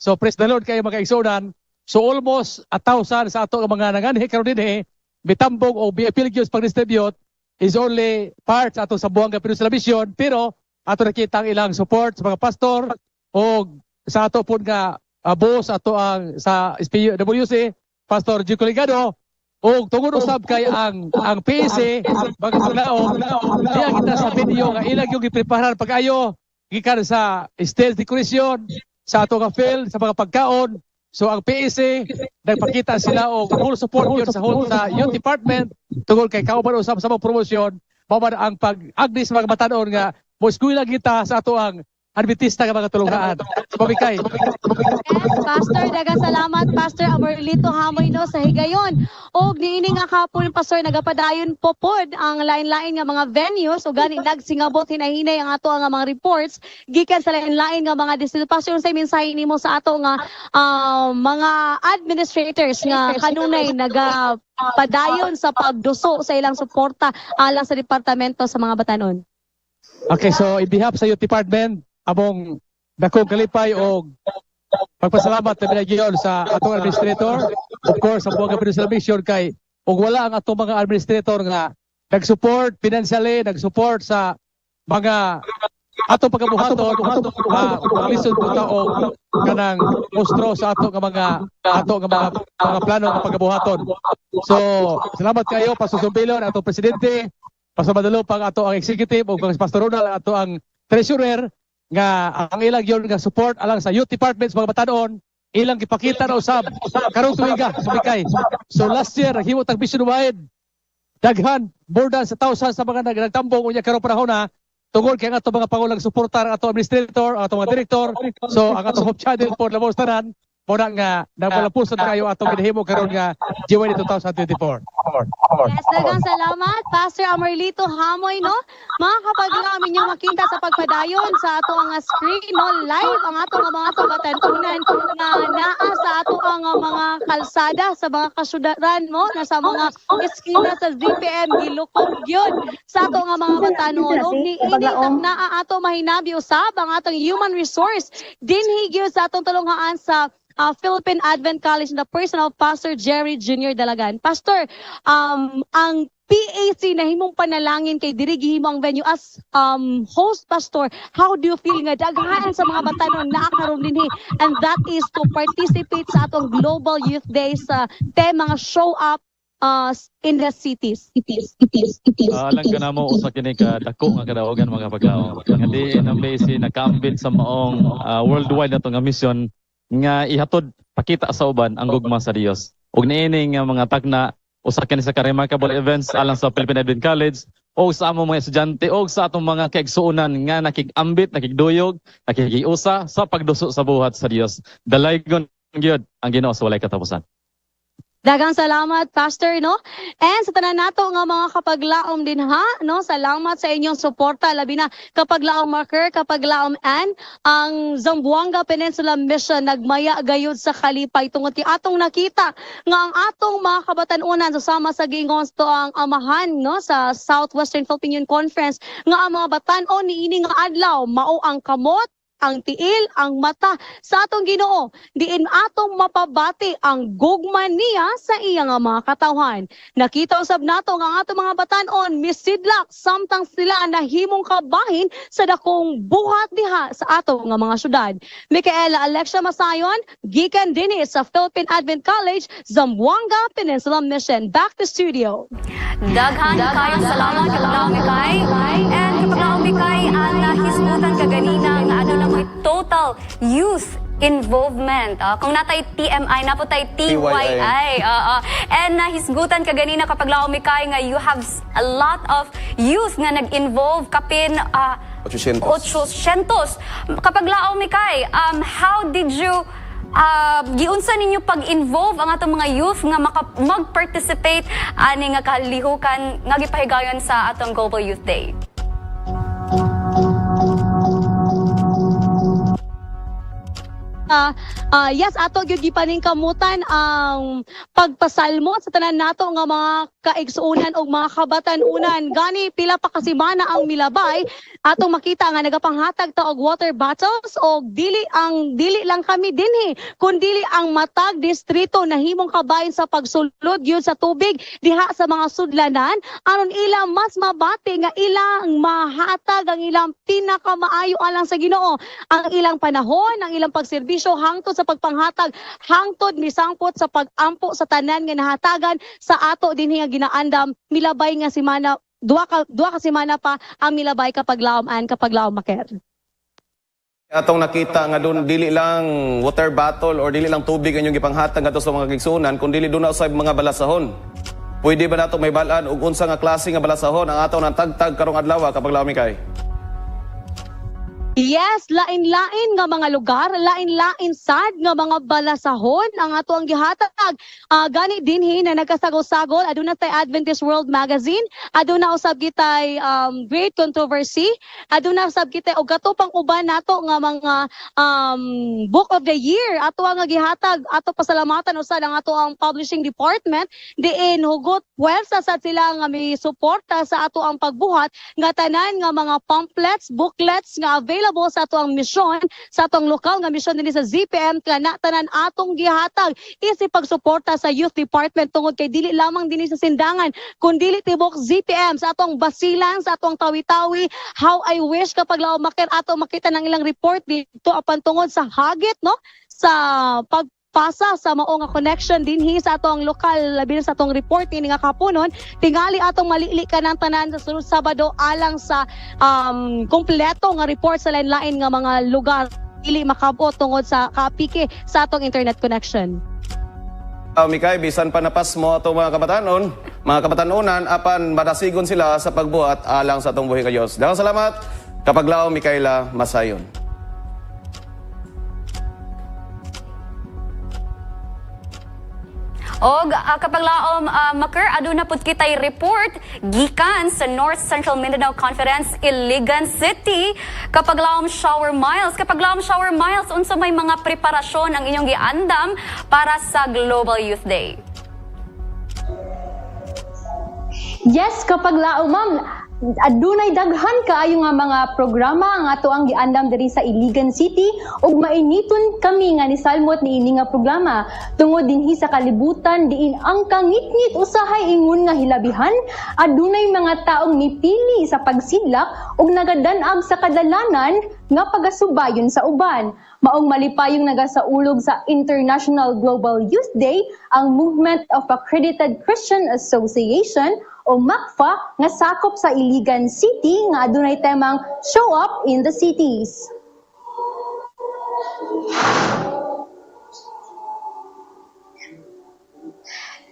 So praise the Lord kayo mga igsunan. So almost 1,000 sa ato mga nanganhi karon din bitambog o biapilgyos pag-distribute is only part sa ato sa Zamboanga Peninsula Mission, pero ato nakita ang ilang support sa mga pastor o sa ato po nga boss ato ang sa SPWC, Pastor Gico Ligado, o tungod usab kay ang PSA mga kapaglaom diya kita sa video nga ilang yung ipreparar pag-ayo gikan sa stage decoration sa ato nga field sa mga pagkaon. So ang PSA nagpakita sila og full support yun sa youth department tungod kay kauban usab sa mga promosyon mao man ang pag-agdi sa mga batanon nga mo eskwela kita sa ato ang Adventista nga mga tulungaan. Pamikay. Pastor, daghang salamat Pastor Amarlito Hamoy no sa higayon. Og niini nga kapon Pastor nagapadayon po pod ang lain-lain nga mga venues ug gani nagsingabot hinahinay ang ato nga mga reports gikan sa lain-lain nga mga distrito. Pastor, unsay mensahe nimo sa ato nga mga administrators nga kanunay nagapadayon sa pagduso sa ilang suporta alang sa departamento sa mga batanon? Okay, so in behalf sa youth department among dakong kalipay o pagpasalamat na binagyon sa atong administrator, of course sa Zamboanga Peninsula Mission kay ug wala ang atong mga administrator nga nag-support financially, nag-support sa mga atong pagkabuhaton lisod po ta og kanang mostro sa ato nga mga plano nga pagkabuhaton. So salamat kayo pasusumbilon atong presidente, Pastor Madalo pang ato ang executive o Pastor Ronald ato ang treasurer nga ang ilang yun nga support alang sa youth departments mga batanon ilang gipakita na usab karong tuiga sumikay. So last year naghimo tag mission wide daghan more than sa 1,000 sa mga nagtambong unya karong panahon na tungod kay ang ato mga pangulang suportar ang ato administrator ang ato mga director. So ang ato Hope Channel for Lamos Tanan mo na nga nagpalapuson kayo atong ginahimo karon nga GYD 2024. Yes, daghang salamat Pastor Amarlito Hamoy no. Mga kapaglaom inyong makita sa pagpadayon sa ato ang screen no live ang ato nga mga batanunan nga naa sa ato ang mga kalsada sa mga kasyudaran mo na sa mga eskina sa ZPM gilukog gyud sa ato nga mga batanon ug niini naa ato mahinabi usab ang atong human resource dinhi gyud sa atong tulungaan sa Philippine Advent College na personal Pastor Jerry Jr. Dalagan. Pastor, ang PAC na himong panalangin kay diri gihimo ang venue as host pastor, how do you feel nga daghan sa mga batanon naa karon dinhi and that is to participate sa atong Global Youth Day sa tema nga show up in the cities. Alang ka na mo usa kini ka dako nga kadaogan mga paglaom. Hindi na PAC nakambit sa maong worldwide nato nga mission nga ihatod pakita sa uban ang gugma sa Dios. Ug niini nga mga tagna usa kini sa remarkable events alang sa Philippine Advent College o sa among mga estudyante o sa atong mga kaigsuonan nga nakigambit, nakigduyog, nakikiusa sa pagduso sa buhat sa Dios. Dalaygon gyud ang Ginoo sa walay katapusan. Daghang salamat, Pastor, no? And sa tanan nato nga mga kapaglaom din ha, no? Salamat sa inyong suporta, labi na kapaglaom Marker, kapaglaom Ann, ang Zamboanga Peninsula Mission nagmaya gayud sa kalipay tungod kay atong nakita nga ang atong mga kabatanunan susama sa giingong to ang amahan, no, sa Southwestern Philippine Union Conference nga ang mga batan-on niini nga adlaw mao ang kamot, ang tiil, ang mata sa atong Ginoo, diin atong mapabati ang gugma niya sa iya nga mga katawhan. Nakita usab nato nga atong mga batan-on misidlak samtang sila nahimong kabahin sa dakong buhat diha sa ato nga mga syudad. Micaela Alexia Masayon, gikan dinhi sa Philippine Advent College, Zamboanga Peninsula Mission. Back to studio. Daghan kayong salamat kapaglaom Mikay. And kapaglaom Mikay, ang nahismutan kaganina nga ano lang total youth involvement. Kung natay TMI, naputay TYI. And nahisgutan kaganina kapaglaom Mikay nga you have a lot of youth nga nag-involve kapin 800. Kapaglaom Mikay, how did you giunsa ninyo pag-involve ang atong mga youth nga mag-participate ani nga kalihukan nga gipahigayon sa atong Global Youth Day? Yes, ato gyud gipaning kamutan ang pagpasalmo sa tanan nato nga mga kaigsuunan o mga kabatanunan. Gani pila pa kasimana ang milabay atong makita nga nagapanghatag ta og water bottles o dili lang kami dinhi kundi ang matag distrito nahimong kabayin sa pagsulod gyud sa tubig diha sa mga sudlanan aron ila mas mabati nga ilang mahatag ang ilang pinakamaayo alang sa Ginoo ang ilang panahon, ang ilang pagserbisyo hangtod sa pagpanghatag, hangtod misangpot sa pagampo sa tanan nga nahatagan sa ato dinhi nga ginaandam milabay nga semana, duha ka semana pa ang milabay kapaglaom Maker. Atong nakita nga doon dili lang water bottle or dili lang tubig ang inyong gipanghatag ngadto sa mga kigsunan kundi dili doon na usab mga balasahon. Pwede ba nato may balaan og unsa nga klase nga balasahon ang atong natagtag karong adlaw kapaglaom Mikay? Yes, lain-lain nga mga lugar, lain-lain sad nga mga balasahon ang ato ang gihatag. Gani dinhi na nagkasagol-sagol aduna tay Adventist World Magazine, aduna usab kitay Great Controversy, aduna usab kitay og katupang uban nato nga mga Book of the Year ato nga gihatag. Ato pasalamatan usad ang ato ang publishing department diin hugot puwersa sa sila nga may suporta sa ato ang pagbuhat nga tanan nga mga pamphlets, booklets nga available sa atong misyon, sa atong lokal nga misyon dinhi sa ZPM kana tanan atong gihatag isip pagsuporta sa youth department tungod kay dili lamang dinhi sa sindangan kun dili tibok ZPM sa atong basilan, sa atong tawi-tawi. How I wish kapaglaom Maker ato makita ng ilang report dito apan tungod sa hagit, no, sa pasa sa mao nga connection dinhi sa atong lokal labi na sa atong report ini nga kapunon tingali atong malili kanang tanan sa sunod Sabado alang sa kompleto nga report sa lain-lain nga mga lugar dili makabot tungod sa kaapike sa atong internet connection. Mikay, bisan pa napas mo atong mga kabatanunan apan madasigon sila sa pagbuhat alang sa atong buhi ka Dios. Daghang salamat kapaglaom Micaela Masayon. Og kapaglaom Maker, aduna pud kitay report gikan sa North Central Mindanao Conference, Iligan City. Kapaglaom Shower Miles, unsa may mga preparasyon ang inyong giandam para sa Global Youth Day? Yes, kapaglaom ma'am. Adunay daghan kaayo nga mga programa ang ato ang giandam diri sa Iligan City ug mainiton kami nga nisalmot niini nga programa tungod dinhi sa kalibutan diin ang kangitngit usahay ingon nga hilabihan. Adunay mga taong mipili sa pagsidlak ug nagadan-ag sa kadalanan nga pagasubayon sa uban. Maong malipayong nagasaulog sa International Global Youth Day ang Movement of Accredited Christian Association o MACFA nga sakop sa Iligan City nga adunay temang Show Up in the Cities.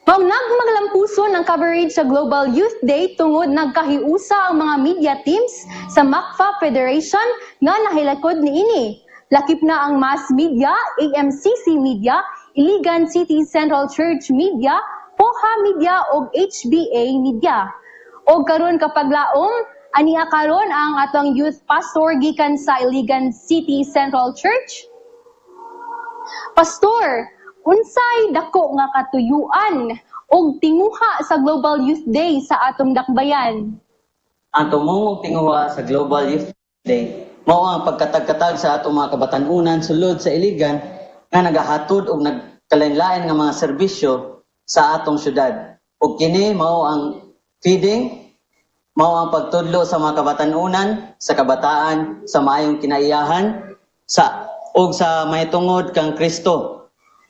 Nagmaglampuson ang coverage sa Global Youth Day tungod nagkahiusa ang mga media teams sa MACFA Federation nga nahilakod niini. Lakip na ang mass media, AMCC Media, Iligan City Central Church Media, POHA Media ug HBA Media. O karon kapag laom, ania karon ang atong youth pastor gikan sa Iligan City Central Church. Pastor, unsay dako nga katuyuan og tinguha sa Global Youth Day sa atong dakbayan? Ang tumungog tinguha sa Global Youth Day mao ang pagkatag-katag sa atong mga kabatanunan sulod sa Iligan nga nagahatod og nagkalain-lain nga mga serbisyo sa atong syudad. Ug kini mao ang feeding, mao ang pagtudlo sa mga kabatanunan, sa kabataan, sa maayong kinaiyahan, sa mahitungod kang Kristo.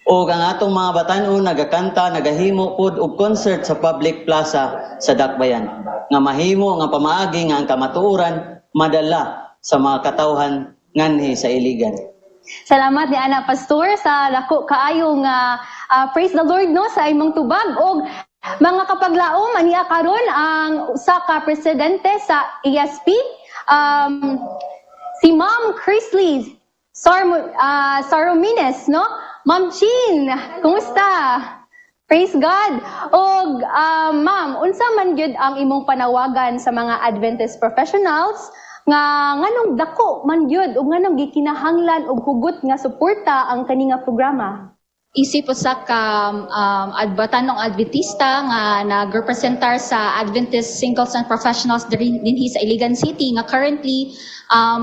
O ang atong mga batanon nagakanta, nagahimo pod og concert sa public plaza sa dakbayan. Nga mahimo nga pamaagi nga ang kamatuoran madala sa mga katawhan nganhi sa Iligan. Salamat ni Ana Pastor sa lako kaayong praise the Lord no sa imong tubag og mga kapaglaom ania karon ang usa ka presidente sa ESP si Ma'am Chrisley Saromines no. Ma'am Chin, kumusta? Praise God. Og ma'am, unsa man gyud ang imong panawagan sa mga Adventist professionals nga nganong dako man gyud ug nganong gikinahanglan og hugot nga suporta ang kani nga programa? Isip usa ka batanong Adventista nga nagrepresentar sa Adventist Singles and Professionals dinhi sa Iligan City nga currently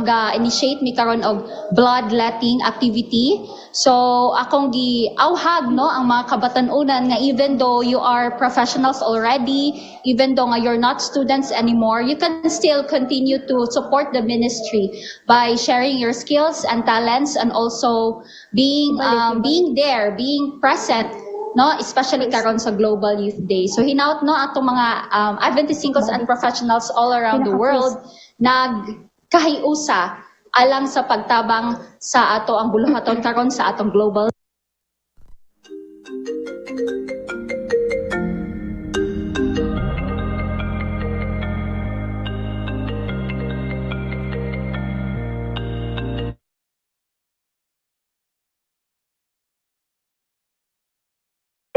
ga-initiate mi karon og bloodletting activity. So akong giawhag no ang mga kabatanunan nga even though you are professionals already, even though nga you're not students anymore, you can still continue to support the ministry by sharing your skills and talents and also being there, being present, no, especially karon sa Global Youth Day. So hinaut no atong mga Adventist singles and professionals all around the world nagkahiusa alang sa pagtabang sa ato ang buluhaton karon sa atong global.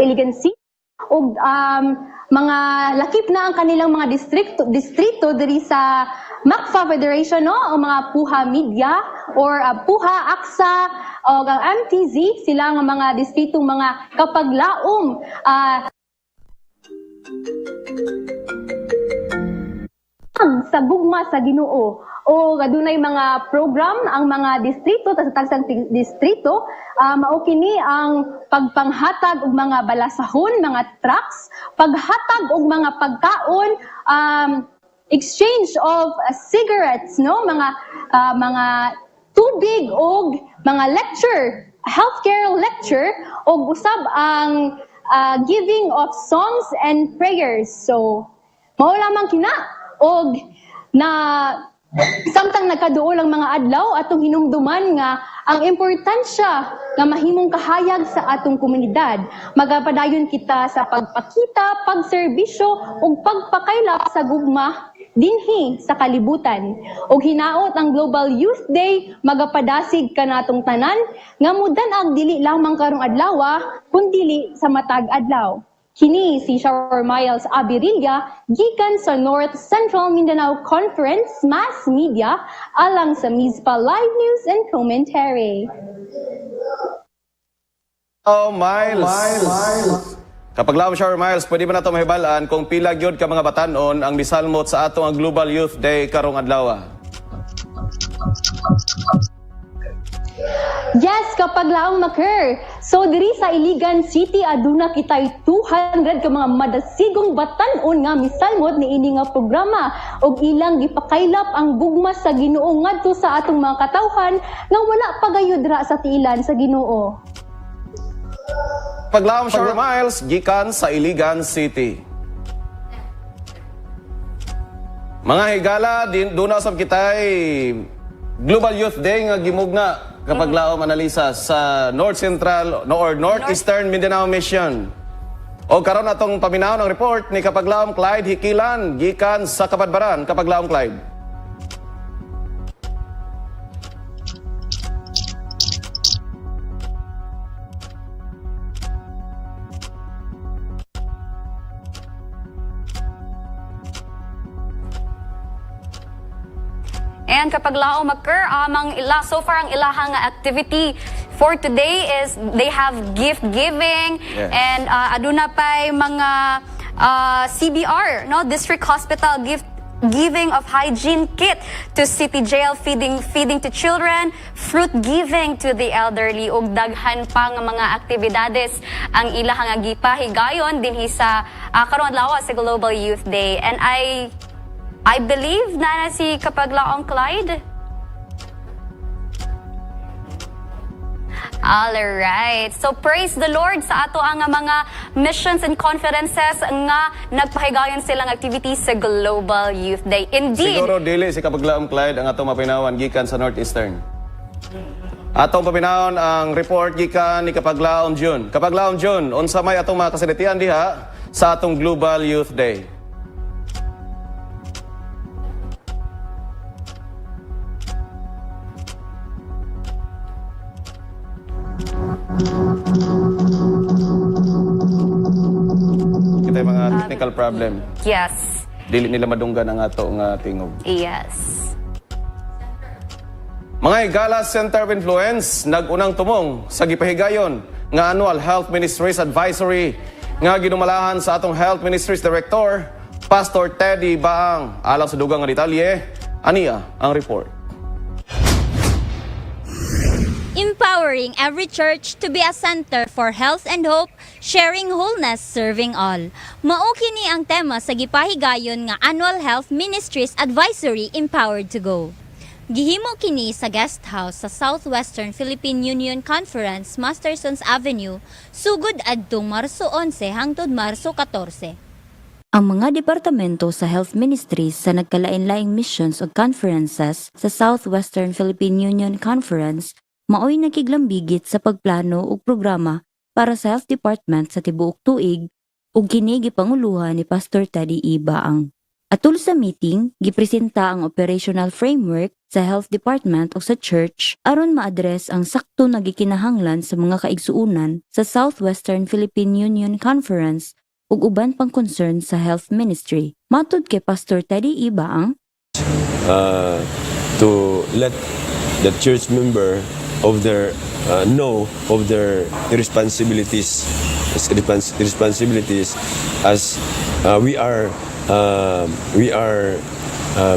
Iligan City og mga lakip na ang kanilang mga distrito diri sa MACFA Federation no o mga PUHA Media or PUHA AXA o ang MTZ sila nga mga distritong mga kapaglaom sa gugma sa Ginoo o adunay mga program ang mga distrito sa tagsang distrito mao kini ang pagpanghatag og mga balasahon, mga trucks, paghatag og mga pagkaon, exchange of cigarettes, no, mga tubig og mga lecture, healthcare lecture og usab ang giving of songs and prayers. So mao lamang kina og na samtang nagkaduol ang mga adlaw atong hinumduman nga ang importansya nga mahimong kahayag sa atong komunidad. Magapadayon kita sa pagpakita, pagserbisyo ug pagpakaylap sa gugma dinhi sa kalibutan. Og hinaot ang Global Youth Day magapadasig kanatong tanan nga mudan-ag dili lamang karong adlaw kundi sa matag adlaw. Kini si Shower Miles Abirilla gikan sa North Central Mindanao Conference Mass Media alang sa MISPA Live News and Commentary. Oh, Miles. Kapag lang Shower Miles, pwede ba nato mahibalaan kung pila gyud ka mga batanon ang misalmot sa atong Global Youth Day karong adlaw? Yes, kapag laong maker. So diri sa Iligan City aduna kitay 200 ka mga madasigong batan-on nga misalmot ni ini nga programa og ilang gipakaylap ang gugma sa Ginoo ngadto sa atong mga katawhan nga wala pagayud ra sa tiilan sa Ginoo. Paglaom Shower Miles gikan sa Iligan City. Mga higala duna usab kitay Global Youth Day nga gimugna kapag laom analisa sa North Central or Northeastern Mindanao Mission. O karon atong paminaw ng report ni Kapaglaom Clyde Hikilan gikan sa Kabadbaran. Kapaglaom Clyde. And kapag lao makir, amang ila, so far ang ilahang activity for today is they have gift giving and aduna pay mga CBR, no, District Hospital gift giving of hygiene kit to city jail, feeding to children, fruit giving to the elderly, ug daghan pa nga mga aktibidades ang ilahang gipahigayon dinhi sa karon adlaw sa Global Youth Day. And I believe na si Kapaglaong Clyde. Alright. So praise the Lord sa ato ang mga missions and conferences nga nagpahigayon silang activities sa Global Youth Day. Indeed. Siguro dili si Kapaglaong Clyde ang atong mapinawan gikan sa Northeastern. Atong papinahon ang report gikan ni Kapaglaong June. Kapaglaong June, unsa may atong mga kasalitian diha sa atong Global Youth Day? Kita mga technical problem. Yes. Dili nila madunggan ang ato nga tingog. Yes. Mga Higala Center of Influence nagunang tumong sa gipahigayon nga Annual Health Ministries Advisory nga ginumalahan sa atong Health Ministries Director Pastor Teddy Baang. Alang sa dugang nga detalye, aniya ang report. Empowering every church to be a center for health and hope, sharing wholeness, serving all. Mao kini ang tema sa gipahigayon nga Annual Health Ministries Advisory Empowered to Go. Gihimo kini sa guest house sa Southwestern Philippine Union Conference, Mastersons Avenue, sugod adtong Marso 11 hangtod Marso 14. Ang mga departamento sa health ministries sa nagkalain-laing missions o conferences sa Southwestern Philippine Union Conference maoy nakiglambigit sa pagplano ug programa para sa health department sa tibuok tuig ug kini gipanguluhan ni Pastor Teddy E. Baang. Atul sa meeting, gipresenta ang operational framework sa health department o sa church aron ma-address ang sakto na gikinahanglan sa mga kaigsuunan sa Southwestern Philippine Union Conference ug uban pang concern sa health ministry. Matud kay Pastor Teddy E. Baang, to let the church member of their know of their responsibilities as we are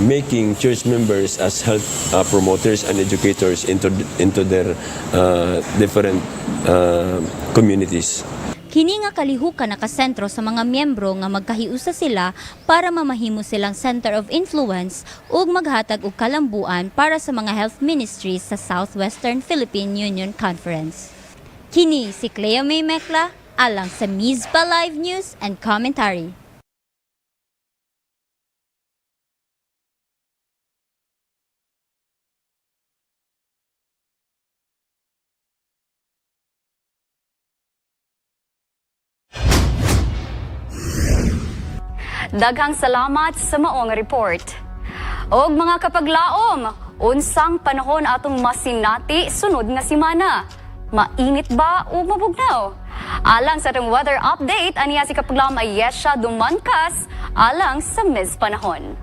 making church members as health promoters and educators into their different communities. Kini nga kalihukan nakasentro sa mga miyembro nga magkahiusa sila para mamahimo silang center of influence ug maghatag og kalambuan para sa mga health ministries sa Southwestern Philippine Union Conference. Kini si Clea May Mekla alang sa Mizpa Live News and Commentary. Daghang salamat sa maong report. Og mga kapaglaom, unsang panahon atong masinati sunod nga semana? Mainit ba o mabugnaw? Alang sa atong weather update, aniya si kapaglaom Ayesha Dumancas alang sa Miss Panahon.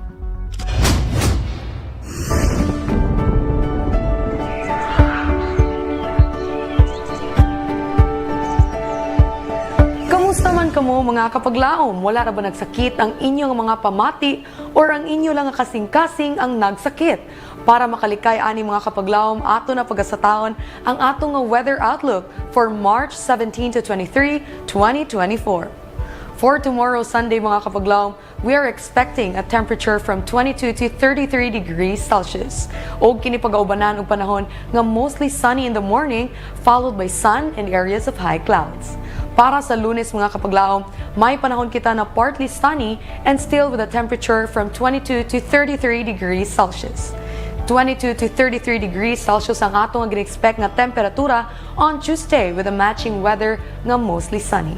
Kamusta man kamo mga kapaglaom? Wala ra ba nagsakit ang inyong mga pamati or ang inyo lang kasing-kasing ang nagsakit? Para makalikay ani mga kapaglaom, ato na pagasataon ang atong weather outlook for March 17 to 23, 2024. For tomorrow, Sunday mga kapaglaom, we are expecting a temperature from 22 to 33 degrees Celsius. Og kini pag-aubanan og panahon nga mostly sunny in the morning, followed by sun and areas of high clouds. Para sa Lunes mga kapaglaom, may panahon kita na partly sunny and still with a temperature from 22 to 33 degrees Celsius. 22 to 33 degrees Celsius ang atong gin-expect nga temperatura on Tuesday with a matching weather nga mostly sunny.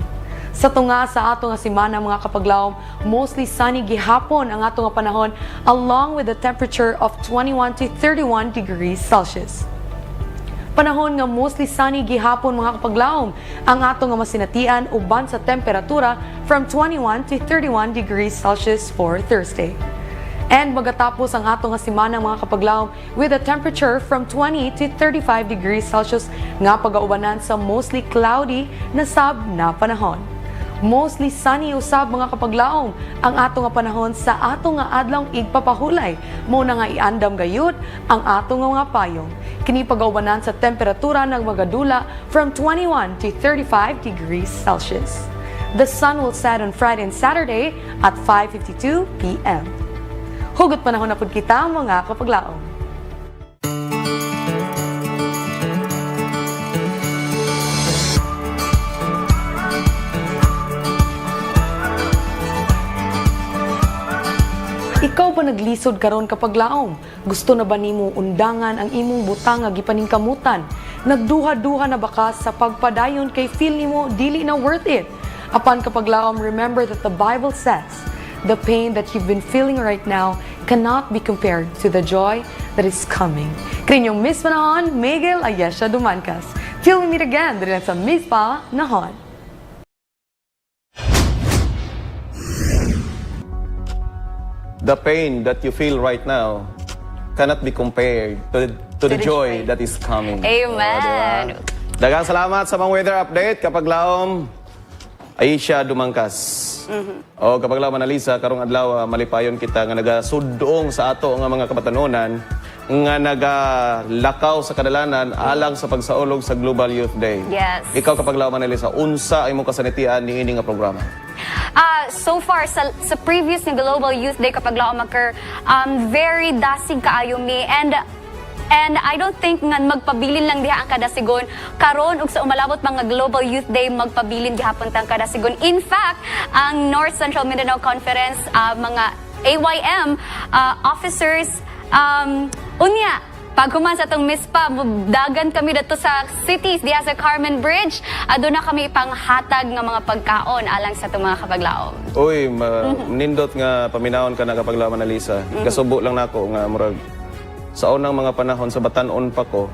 Sa tunga sa atong semana mga kapaglaom, mostly sunny gihapon ang atong panahon along with a temperature of 21 to 31 degrees Celsius. Panahon nga mostly sunny gihapon mga kapaglaom, ang atong nga masinatian uban sa temperatura from 21 to 31 degrees Celsius for Thursday. And magatapos ang ato nga semana mga kapaglaom with a temperature from 20 to 35 degrees Celsius nga pagaubanan sa mostly cloudy na sab na panahon. Mostly sunny usab mga kapaglaom ang ato nga panahon sa ato nga adlawng igpapahulay. Mao na nga iandam gayud ang ato nga payong. Kini pagaubanan sa temperatura ng magadula from 21 to 35 degrees Celsius. The sun will set on Friday and Saturday at 5:52 p.m. Hugot panahon na pud kita mga kapaglaom. Ikaw ba naglisod karon kapag laom? Gusto na ba nimo undangan ang imong butang nga gipaningkamutan? Nagduha-duha na ba ka sa pagpadayon kay feel nimo dili na worth it? Apan kapag laom, remember that the Bible says, the pain that you've been feeling right now cannot be compared to the joy that is coming. Krinyong Miss Panahon, Miguel Ayesha Dumancas. Till we meet again, din sa Miss Panahon. The pain that you feel right now cannot be compared to the joy that is coming. Amen. Daghang salamat sa mga weather update kapag laom Aisha Dumangkas. O kapag laom Analisa, karong adlaw malipayon kita nga nagasudong sa ato nga mga kabatanunan nga nagalakaw sa kadalanan alang sa pagsaulog sa Global Youth Day. Yes. Ikaw kapag laom Analisa, unsa imong kasanitian niini nga programa? So far, sa previous ng Global Youth Day kapag laom occur, very dasig kaayo mi. And I don't think nga magpabilin lang diha ang kadasigon. Karon ug sa umalabot mga Global Youth Day, magpabilin gihapon tang kadasigon. In fact, ang North Central Mindanao Conference, mga AYM officers, unya, paghuman sa itong MISPA, dagan kami dito sa cities, diya sa Carmen Bridge. Doon na kami ipanghatag ng mga pagkaon alang sa itong mga kapaglaom. Uy, nindot nga paminawon ka na kapag laom Analisa. Kasubo lang nako nga murag sa unang mga panahon sa Batanon pa ko,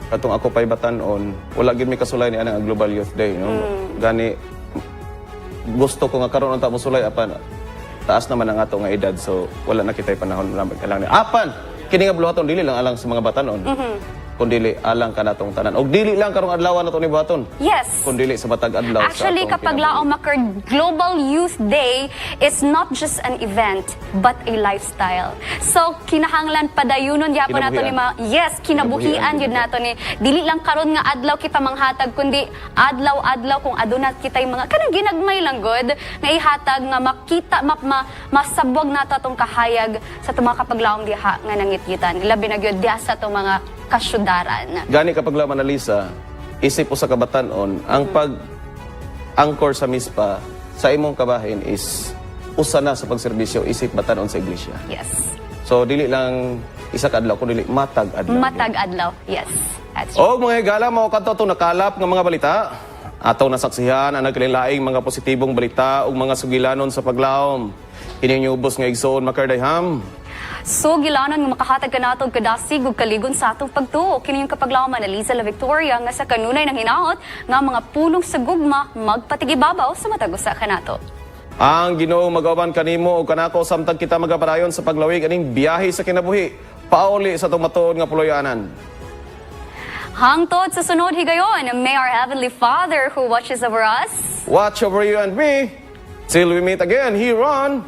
katong ako pa'y Batanon, wala gid mi kasulay ni anang Global Youth Day, no? Gani gusto ko nga karon unta mo sulay apan taas naman ang ato nga edad, so wala na kitay panahon lang ni apan kini nga buluhaton dili lang alang sa mga Batanon. Kundi alang kanatong tanan. Og dili lang karong adlaw na to ni buhaton. Yes. Kundi sa matag adlaw. Actually, kapag laom occur, Global Youth Day is not just an event, but a lifestyle. So, kinahanglan padayunon gyapon nato ni kinabuhian yun nato ni dili lang karon nga adlaw kita manghatag, kundi adlaw-adlaw kung aduna kitay mga kanang ginagmay lang god nga ihatag nga makita masabwag nato atong kahayag sa mga kapaglaom diha nga nangitgitan. Labi na gyud diha sa atong mga kasyudaran. Gani kapag laom Analisa, isip po sa kabatanon, ang pag-angkor sa MISPA sa imong kabahin is usa na sa pagserbisyo isip batanon sa iglesia. Yes. So dili lang isa ka adlaw kundi matag adlaw. Matag adlaw. Yes. That's O mga higala, mao kadto itong nakalap nga mga balita. Ataw nasaksihan ang nagkalilaing mga positibong balita ug mga sugilanon sa paglaom. Kini ubos nga igsoon makardayham. So, gilanon nga makahatag ka natong kadasig ug kaligon sa atong pagtuo. Kini yung kapaglaom Analisa La Victoria nga sa kanunay ng hinaot nga mga pulong sa gugma magpatigibabaw sa matag usa kanato. Ang Ginoo magawan kanimo ug kanako samtang kita magapadayon sa paglawig aning biyahe sa kinabuhi. Pauli sa tumatuod nga puloy-anan. Hangtod sa sunod higayon, may our Heavenly Father who watches over us watch over you and me till we meet again here on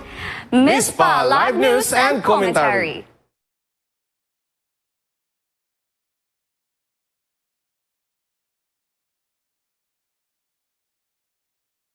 MISPA Live News and Commentary.